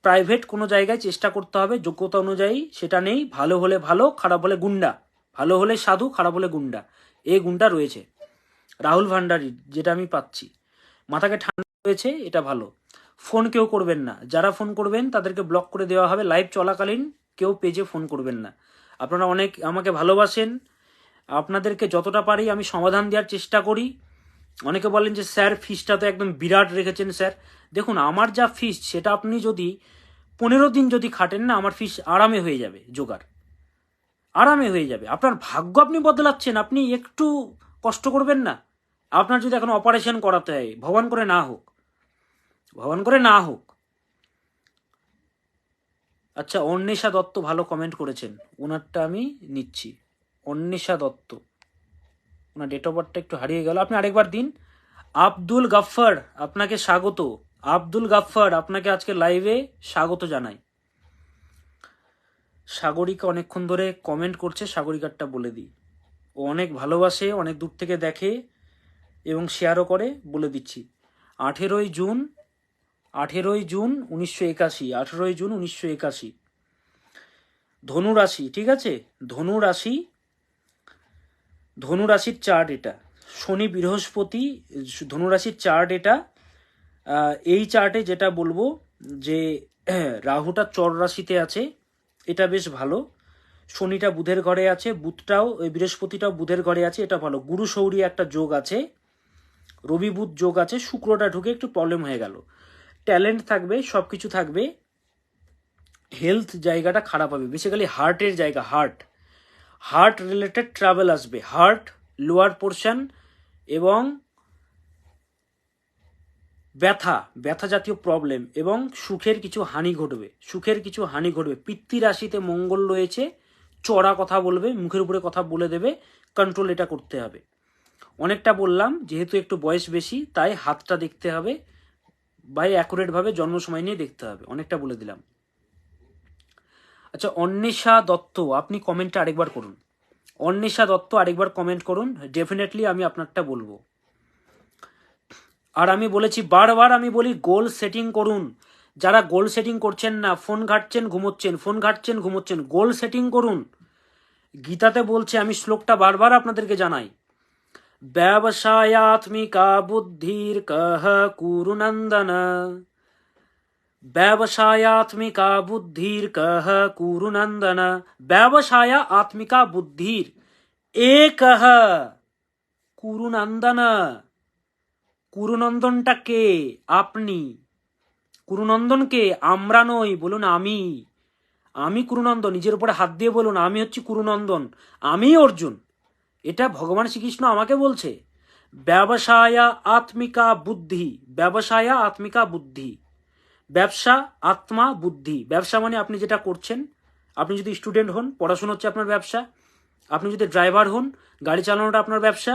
প্রাইভেট কোনো জায়গায় চেষ্টা করতে হবে যোগ্যতা অনুযায়ী, সেটা নেই। ভালো হলে ভালো, খারাপ হলে গুন্ডা, ভালো হলে সাধু, খারাপ হলে গুন্ডা, এই গুণটা রয়েছে রাহুল ভান্ডারীর, যেটা আমি পাচ্ছি। মাথাকে ঠান্ডা রয়েছে, এটা ভালো। ফোন কেউ করবেন না, যারা ফোন করবেন তাদেরকে ব্লক করে দেওয়া হবে। লাইভ চলাকালীন কেউ পেজে ফোন করবেন না। আপনারা অনেক আমাকে ভালোবাসেন, আপনাদেরকে যতটা পারি আমি সমাধান দেওয়ার চেষ্টা করি। অনেকে বলেন যে স্যার ফিসটা তো একদম বিরাট রেখেছেন স্যার। দেখুন আমার যা ফিস, সেটা আপনি যদি 15 দিন যদি খাটেন না, আমার ফিস আরামে হয়ে যাবে, জোগাড় আরামে হয়ে যাবে। আপনার ভাগ্য আপনি বদলাচ্ছেন, আপনি একটু কষ্ট করবেন না। আপনার যদি এখন অপারেশন করাতে হয়, ভগবান করে না হোক, ভগবান করে না হোক। আচ্ছা অন্বেষা দত্ত ভালো কমেন্ট করেছেন, ওনারটা আমি নিচ্ছি। অন্বেষা দত্ত, ওনার ডেট অফ বার্থটা একটু হারিয়ে গেল, আপনি আরেকবার দিন। আব্দুল গাফফার, আপনাকে স্বাগত। আব্দুল গাফফার, আপনাকে আজকে লাইভে স্বাগত জানাই। সাগরিকা অনেকক্ষণ ধরে কমেন্ট করছে, সাগরিকারটা বলে দিই। ও অনেক ভালোবাসে, অনেক দূর থেকে দেখে এবং শেয়ারও করে, বলে দিচ্ছি। 18ই জুন 1981, 18ই জুন 1981, ধনু রাশি, ঠিক আছে, ধনু রাশি, ধনু রাশির চার্ট এটা, শনি বৃহস্পতি ধনু রাশির চার্ট এটা। এই চার্টে যেটা বলবো যে রাহুটা চর রাশিতে আছে, এটা বেশ ভালো। শনিটা বুধের ঘরে আছে, বুধটাও বৃহস্পতিটাও বুধের ঘরে আছে, এটা ভালো। গুরু সৌরী একটা যোগ আছে, রবি বুধ যোগ আছে, শুক্রটা ঢুকে একটু প্রবলেম হয়ে গেল। ট্যালেন্ট থাকবে, সব কিছু থাকবে। হেলথ জায়গাটা খারাপ হবে, বেসিক্যালি হার্টের জায়গা, হার্ট রিলেটেড ট্রাভেল আসবে, হার্ট লোয়ার পোর্শন, এবং ব্যথা জাতীয় প্রবলেম, এবং সুখের কিছু হানি ঘটবে। পিতৃ রাশিতে মঙ্গল রয়েছে, চড়া কথা বলবে, মুখের উপরে কথা বলে দেবে, কন্ট্রোল এটা করতে হবে। অনেকটা বললাম, যেহেতু একটু বয়স বেশি তাই হাতটা দেখতে হবে, বাই অ্যাকুরেটভাবে জন্ম সময় নিয়ে দেখতে হবে, অনেকটা বলে দিলাম। আচ্ছা অন্বেষা দত্ত, আপনি কমেন্টটা আরেকবার করুন। অন্বেষা দত্ত আরেকবার কমেন্ট করুন, ডেফিনেটলি আমি আপনারটা বলবো। আর আমি বলেছি বারবার, আমি বলি গোল সেটিং করুন। যারা গোল সেটিং করছেন না, ফোন ঘাটছেন ঘুমোচ্ছেন, ফোন ঘাটছেন ঘুমোচ্ছেন, গোল সেটিং করুন। গীতাতে বলছে, আমি শ্লোকটা বারবার আপনাদেরকে জানাই, ব্যবসায়াত্মিকা বুদ্ধির কহ কুরুনন্দন, ব্যবসায়াত্মিকা বুদ্ধির কহ কুরুনন্দন, ব্যবসায়া আত্মিকা বুদ্ধির একহ কুরুনন্দন। কুরুনন্দনটা কে? আপনি। কুরুনন্দন কে? আমরা নই, বলুন আমি। আমি কুরুনন্দন, নিজের উপরে হাত দিয়ে বলুন আমি হচ্ছি কুরুনন্দন, আমি অর্জুন। এটা ভগবান শ্রীকৃষ্ণ আমাকে বলছে। ব্যবসায়া আত্মিকা বুদ্ধি, ব্যবসায়া আত্মিকা বুদ্ধি, ব্যবসা আত্মা বুদ্ধি। ব্যবসা মানে আপনি যেটা করছেন, আপনি যদি স্টুডেন্ট হন, পড়াশোনা হচ্ছে আপনার ব্যবসা। আপনি যদি ড্রাইভার হন, গাড়ি চালানোটা আপনার ব্যবসা।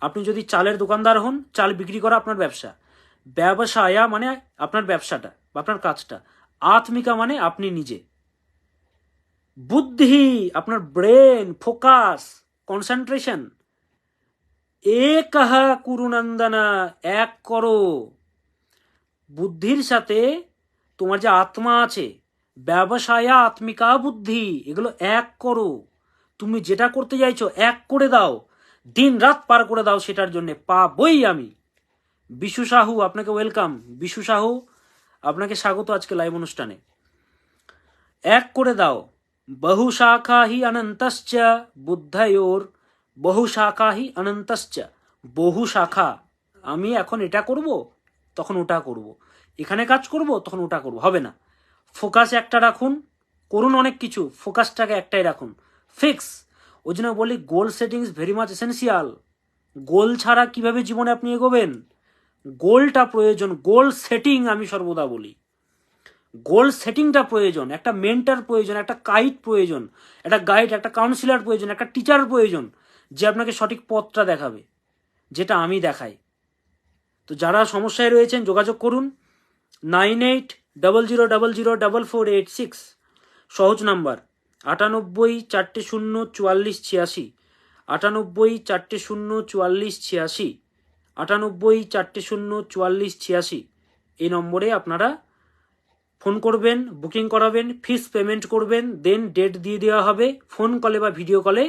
আপনি যদি চালের দোকানদার হন, চাল বিক্রি করা আপনার ব্যবসা। ব্যবসায়া মানে আপনার ব্যবসাটা বা আপনার কাজটা, আত্মিকা মানে আপনি নিজে, বুদ্ধি আপনার ব্রেন, ফোকাস, কনসেন্ট্রেশন। একহ কুরুনন্দনা, এক করো। বুদ্ধির সাথে তোমার যে আত্মা আছে, ব্যবসায়া আত্মিকা বুদ্ধি, এগুলো এক করো। তুমি যেটা করতে চাইছো এক করে দাও, দিন রাত পার করে দাও, সেটার জন্য পাবই আমি। বিশু সাহু, আপনাকে ওয়েলকাম। বিশু সাহু, আপনাকে স্বাগত আজকে লাইভ অনুষ্ঠানে। এক করে দাও। বহু শাখা হি অনন্তশ্চ বুদ্ধয়োর, বহু শাখা হি অনন্তশ্চ, বহু শাখা। আমি এখন এটা করব, তখন ওটা করব, এখানে কাজ করব, তখন ওটা করব, হবে না। ফোকাস একটা রাখুন, করুন অনেক কিছু, ফোকাসটাকে একটাই রাখুন, ফিক্স। ওই জন্য বলি goal setting is very much essential. Goal ছাড়া কিভাবে জীবনে আপনি এগোবেন? গোলটা প্রয়োজন, গোল সেটিং আমি সর্বদা বলি। গোল সেটিংটা প্রয়োজন, একটা মেন্টার প্রয়োজন, একটা গাইড প্রয়োজন, একটা গাইড, একটা কাউন্সিলর প্রয়োজন, একটা টিচার প্রয়োজন, যে আপনাকে সঠিক পথটা দেখাবে, যেটা আমি দেখাই। তো যারা সমস্যায় রয়েছেন যোগাযোগ করুন, 9800004486, সহজ নাম্বার, 98404486, 98404486, 98404486, এই নম্বরে আপনারা ফোন করবেন, বুকিং করাবেন, ফিস পেমেন্ট করবেন, দেন ডেট দিয়ে দেওয়া হবে। ফোন কলে বা ভিডিও কলে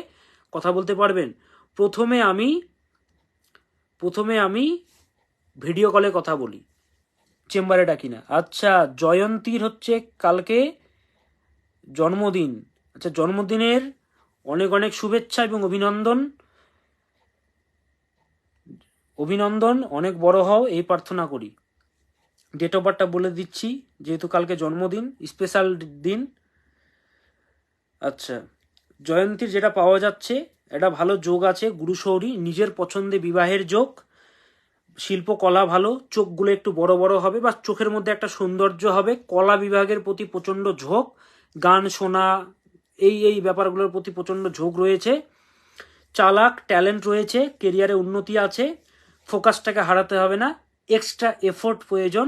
কথা বলতে পারবেন। প্রথমে আমি ভিডিও কলে কথা বলি, চেম্বারে ডাকি না। আচ্ছা, জয়ন্তীর হচ্ছে কালকে জন্মদিন। আচ্ছা, জন্মদিনের অনেক অনেক শুভেচ্ছা এবং অভিনন্দন। অভিনন্দন, অনেক বড় হও এই প্রার্থনা করি। ডেট অফ বার্থটা বলে দিচ্ছি, যেহেতু কালকে জন্মদিন, স্পেশাল দিন। আচ্ছা, জয়ন্তীর যেটা পাওয়া যাচ্ছে, এটা ভালো যোগ আছে, গুরুশৌরী, নিজের পছন্দে বিবাহের যোগ, শিল্পকলা ভালো, চোখগুলো একটু বড় বড় হবে বা চোখের মধ্যে একটা সৌন্দর্য হবে, কলা বিভাগের প্রতি প্রচণ্ড ঝোঁক, গান শোনা, এই ব্যাপারগুলোর প্রতি প্রচণ্ড ঝোঁক রয়েছে, চালাক, ট্যালেন্ট রয়েছে, কেরিয়ারে উন্নতি আছে, ফোকাসটাকে হারাতে হবে না, এক্সট্রা এফোর্ট প্রয়োজন,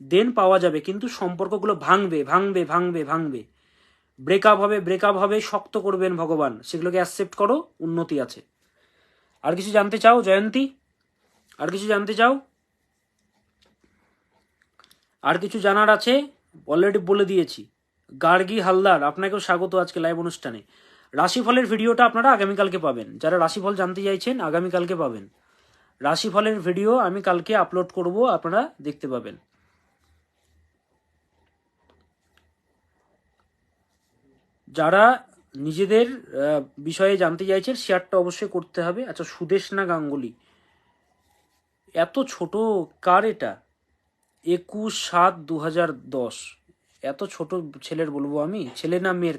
দেন পাওয়া যাবে। কিন্তু সম্পর্কগুলো ভাঙবে ভাঙবে ভাঙবে ভাঙবে, ব্রেকআপ হবে, শক্ত করবেন ভগবান, সেগুলোকে অ্যাকসেপ্ট করো, উন্নতি আছে। আর কিছু জানতে চাও জয়ন্তী? আর কিছু জানতে চাও? আর কিছু জানার আছে? অলরেডি বলে দিয়েছি। গার্গী হালদার, আপনাকেও স্বাগত আজকে লাইভ অনুষ্ঠানে। রাশিফলের ভিডিওটা আপনারা আগামীকালকে পাবেন, যারা রাশিফল জানতে চাইছেন আগামীকালকে পাবেন। রাশিফলের ভিডিও আমি কালকে আপলোড করব, আপনারা দেখতে পাবেন। যারা নিজেদের বিষয়ে জানতে চাইছেন শেয়ারটা অবশ্যই করতে হবে। আচ্ছা, সুদেশনা গাঙ্গুলি, এত ছোট, কার এটা? 21/7/2010, এত ছোট ছেলের বলবো আমি? ছেলে না মেয়ের?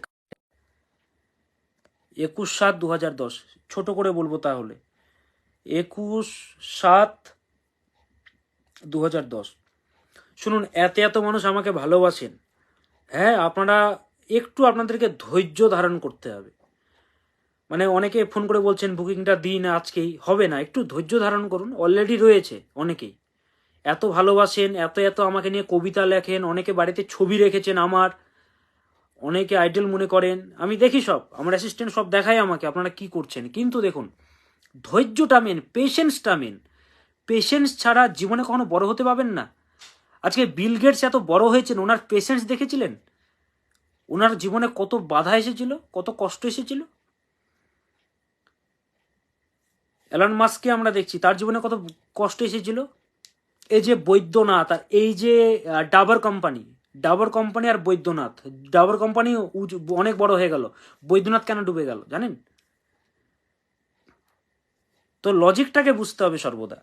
21/7/2010, ছোট করে বলবো তাহলে 21/7/2010। শুনুন, এত মানুষ আমাকে ভালোবাসেন। হ্যাঁ, আপনাদেরকে ধৈর্য ধারণ করতে হবে। মানে অনেকে ফোন করে বলছেন বুকিংটা দিন, আজকেই হবে না, একটু ধৈর্য ধারণ করুন। অলরেডি রয়েছে অনেকেই, এত ভালোবাসেন, এত আমাকে নিয়ে কবিতা লেখেন, অনেকে বাড়িতে ছবি রেখেছেন আমার, অনেকে আইডল মনে করেন, আমি দেখি সব, আমার অ্যাসিস্ট্যান্ট সব দেখায় আমাকে আপনারা কি করছেন, কিন্তু দেখুন ধৈর্যটা মেন, পেশেন্সটা মেন। পেশেন্স ছাড়া জীবনে কখনো বড় হতে পারবেন না। আজকে বিল গেটস এত বড় হয়েছেন, ওনার পেশেন্স দেখেছিলেন? ওনার জীবনে কত বাধা এসেছিল, কত কষ্ট এসেছিল। এলন মাস্ককে আমরা দেখছি, তার জীবনে কত কষ্ট এসেছিল। এই যে বৈদ্যনাথ আর এই যে ডাবর কোম্পানি আর বৈদ্যনাথ, ডাবর কোম্পানি অনেক বড় হয়ে গেল, বৈদ্যনাথ কেন ডুবে গেল জানেন? তো লজিকটাকে বুঝতে হবে সর্বদা।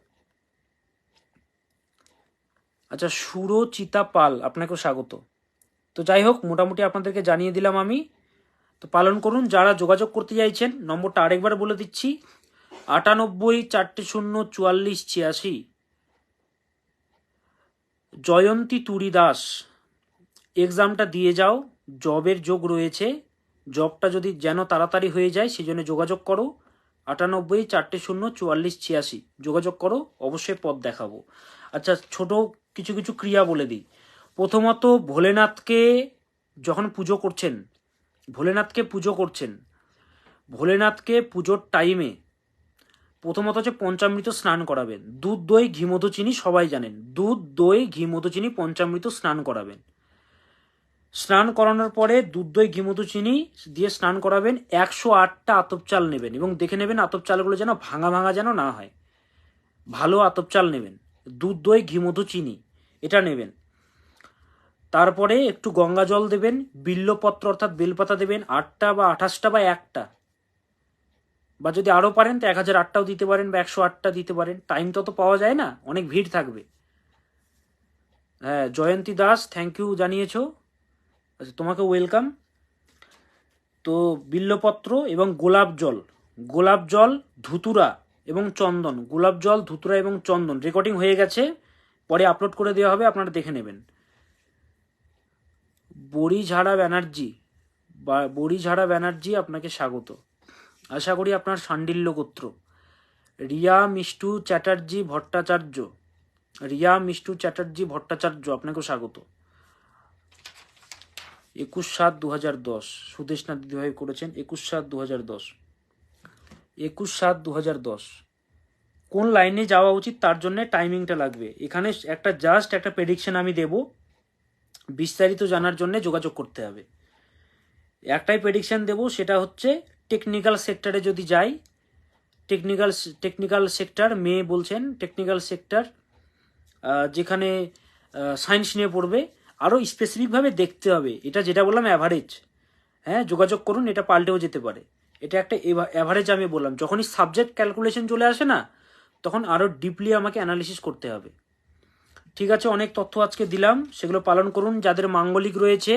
আচ্ছা, সুরচিতা পাল, আপনাকেও স্বাগত। তো যাই হোক, মোটামুটি আপনাদেরকে জানিয়ে দিলাম আমি। তো পালন করুন। যারা যোগাযোগ করতে চাইছেন, নম্বরটা আরেকবার বলে দিচ্ছি, 98 404 44 86। জয়ন্তী তুরি দাস, এক্সামটা দিয়ে যাও, জবের যোগ রয়েছে, জবটা যদি যেন তাড়াতাড়ি হয়ে যায় সেজন্য যোগাযোগ করো। 98 404 44 86 যোগাযোগ করো, অবশ্যই পথ দেখাবো। আচ্ছা, ছোট কিছু কিছু ক্রিয়া বলে দিই। প্রথমত, ভোলেনাথকে যখন পুজো করছেন, ভোলেনাথকে পুজোর টাইমে প্রথমত হচ্ছে পঞ্চামৃত স্নান করাবেন। দুধ, দই, ঘি, মধু, চিনি সবাই জানেন, দুধ, দই, ঘি, মধু, চিনি, পঞ্চামৃত স্নান করাবেন। স্নান করানোর পরে দুধ, দই, ঘি, মধু, চিনি দিয়ে স্নান করাবেন। 108টা আতপ চাল নেবেন এবং দেখে নেবেন আতপ চালগুলো যেন ভাঙা ভাঙা যেন না হয়, ভালো আতপ চাল নেবেন। দুধ, দই, ঘি, মধু, চিনি এটা নেবেন। তারপরে একটু গঙ্গা জল দেবেন, বিল্লপত্র অর্থাৎ বেলপাতা দেবেন 8টা বা 28টা বা 1টা, বা যদি আরও পারেন তো 1008টাও দিতে পারেন বা 108টা দিতে পারেন। টাইম তো পাওয়া যায় না, অনেক ভিড় থাকবে। হ্যাঁ, জয়ন্তী দাস থ্যাংক ইউ জানিয়েছো। আচ্ছা, তোমাকে ওয়েলকাম। তো বিল্লপত্র এবং গোলাপ জল, ধুতুরা এবং চন্দন, গোলাপ জল, ধুতুরা এবং চন্দন রেকর্ডিং হয়ে গেছে, পরে আপলোড করে দেওয়া হবে, আপনারা দেখে নেবেন। বড়িঝাড়া ব্যানার্জি আপনাকে স্বাগত। আশা করি আপনার শাণ্ডিল্য গোত্র। রিয়া মিষ্টু চ্যাটার্জি ভট্টাচার্য আপনাকেও স্বাগত। 21/7/2010 সুদেশনাথ দিদিভাই করেছেন। 21/7/2010 কোন লাইনে যাওয়া উচিত তার জন্য টাইমিংটা লাগবে। এখানে একটা প্রেডিকশন আমি দেব, বিস্তারিত জানার জন্য যোগাযোগ করতে হবে। একটাই প্রেডিকশন দেব, সেটা হচ্ছে টেকনিক্যাল সেক্টরে যদি যাই, টেকনিক্যাল সেক্টর, মেয়ে বলছেন টেকনিক্যাল সেক্টর, যেখানে সায়েন্স নিয়ে পড়বে, আরও স্পেসিফিকভাবে দেখতে হবে। এটা যেটা বললাম অ্যাভারেজ, হ্যাঁ যোগাযোগ করুন, এটা পাল্টেও যেতে পারে। এটা একটা অ্যাভারেজ আমি বললাম, যখনই সাবজেক্ট ক্যালকুলেশন চলে আসে না, তখন আরও ডিপলি আমাকে অ্যানালিসিস করতে হবে। ঠিক আছে, অনেক তথ্য আজকে দিলাম, সেগুলো পালন করুন। যাদের মাঙ্গলিক রয়েছে,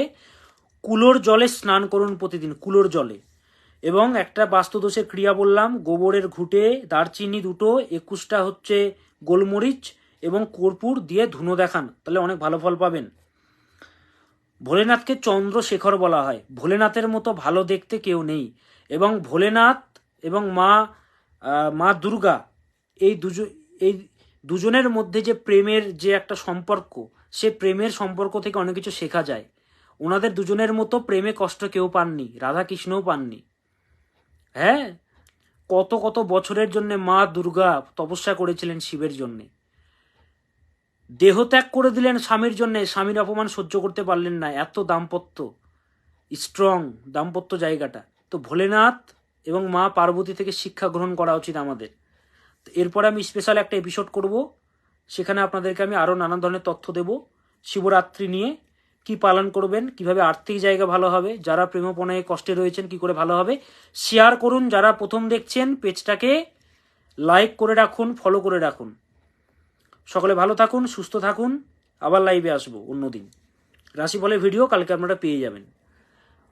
কুলোর জলে স্নান করুন প্রতিদিন, কুলোর জলে। এবং একটা বাস্তুদোষের ক্রিয়া বললাম, গোবরের ঘুঁটে, দারচিনি 2টো, 21টা হচ্ছে গোলমরিচ এবং কর্পূর দিয়ে ধুনো দেখান, তাহলে অনেক ভালো ফল পাবেন। ভোলেনাথকে চন্দ্রশেখর বলা হয়, ভোলেনাথের মতো ভালো দেখতে কেউ নেই। এবং ভোলেনাথ এবং মা দুর্গা, এই দুজনের মধ্যে যে প্রেমের যে একটা সম্পর্ক, সে প্রেমের সম্পর্ক থেকে অনেক কিছু শেখা যায়। ওনাদের দুজনের মতো প্রেমে কষ্ট কেউ পাননি, রাধা কৃষ্ণও পাননি। হ্যাঁ, কত কত বছরের জন্য মা দুর্গা তপস্যা করেছিলেন শিবের জন্যে, দেহত্যাগ করে দিলেন স্বামীর জন্যে, স্বামীর অপমান সহ্য করতে পারলেন না। এত দাম্পত্য, স্ট্রং দাম্পত্য জায়গাটা। তো ভোলেনাথ এবং মা পার্বতী থেকে শিক্ষা গ্রহণ করা উচিত আমাদের। এরপরে আমি স্পেশাল একটা এপিসোড করব, সেখানে আপনাদেরকে আমি আরও নানান ধরনের তথ্য দেব শিবরাত্রি নিয়ে, কি পালন করবেন, কিভাবে আর্থিক জায়গা ভালো হবে, যারা প্রেমপনায় কষ্টে রয়েছেন কি করে ভালো হবে। শেয়ার করুন, যারা প্রথম দেখছেন পেজটাকে লাইক করে রাখুন, ফলো করে রাখুন। সকলে ভালো থাকুন, সুস্থ থাকুন, আবার লাইভে আসবো অন্যদিন। রাশিফলের ভিডিও কালকে আপনারা পেয়ে যাবেন।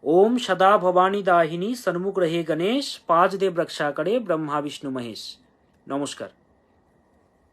ओम सदा भवानी दाहिनी सन्मुख रहे गणेश, पाज देव रक्षा करे ब्रह्मा विष्णु महेश। नमस्कार।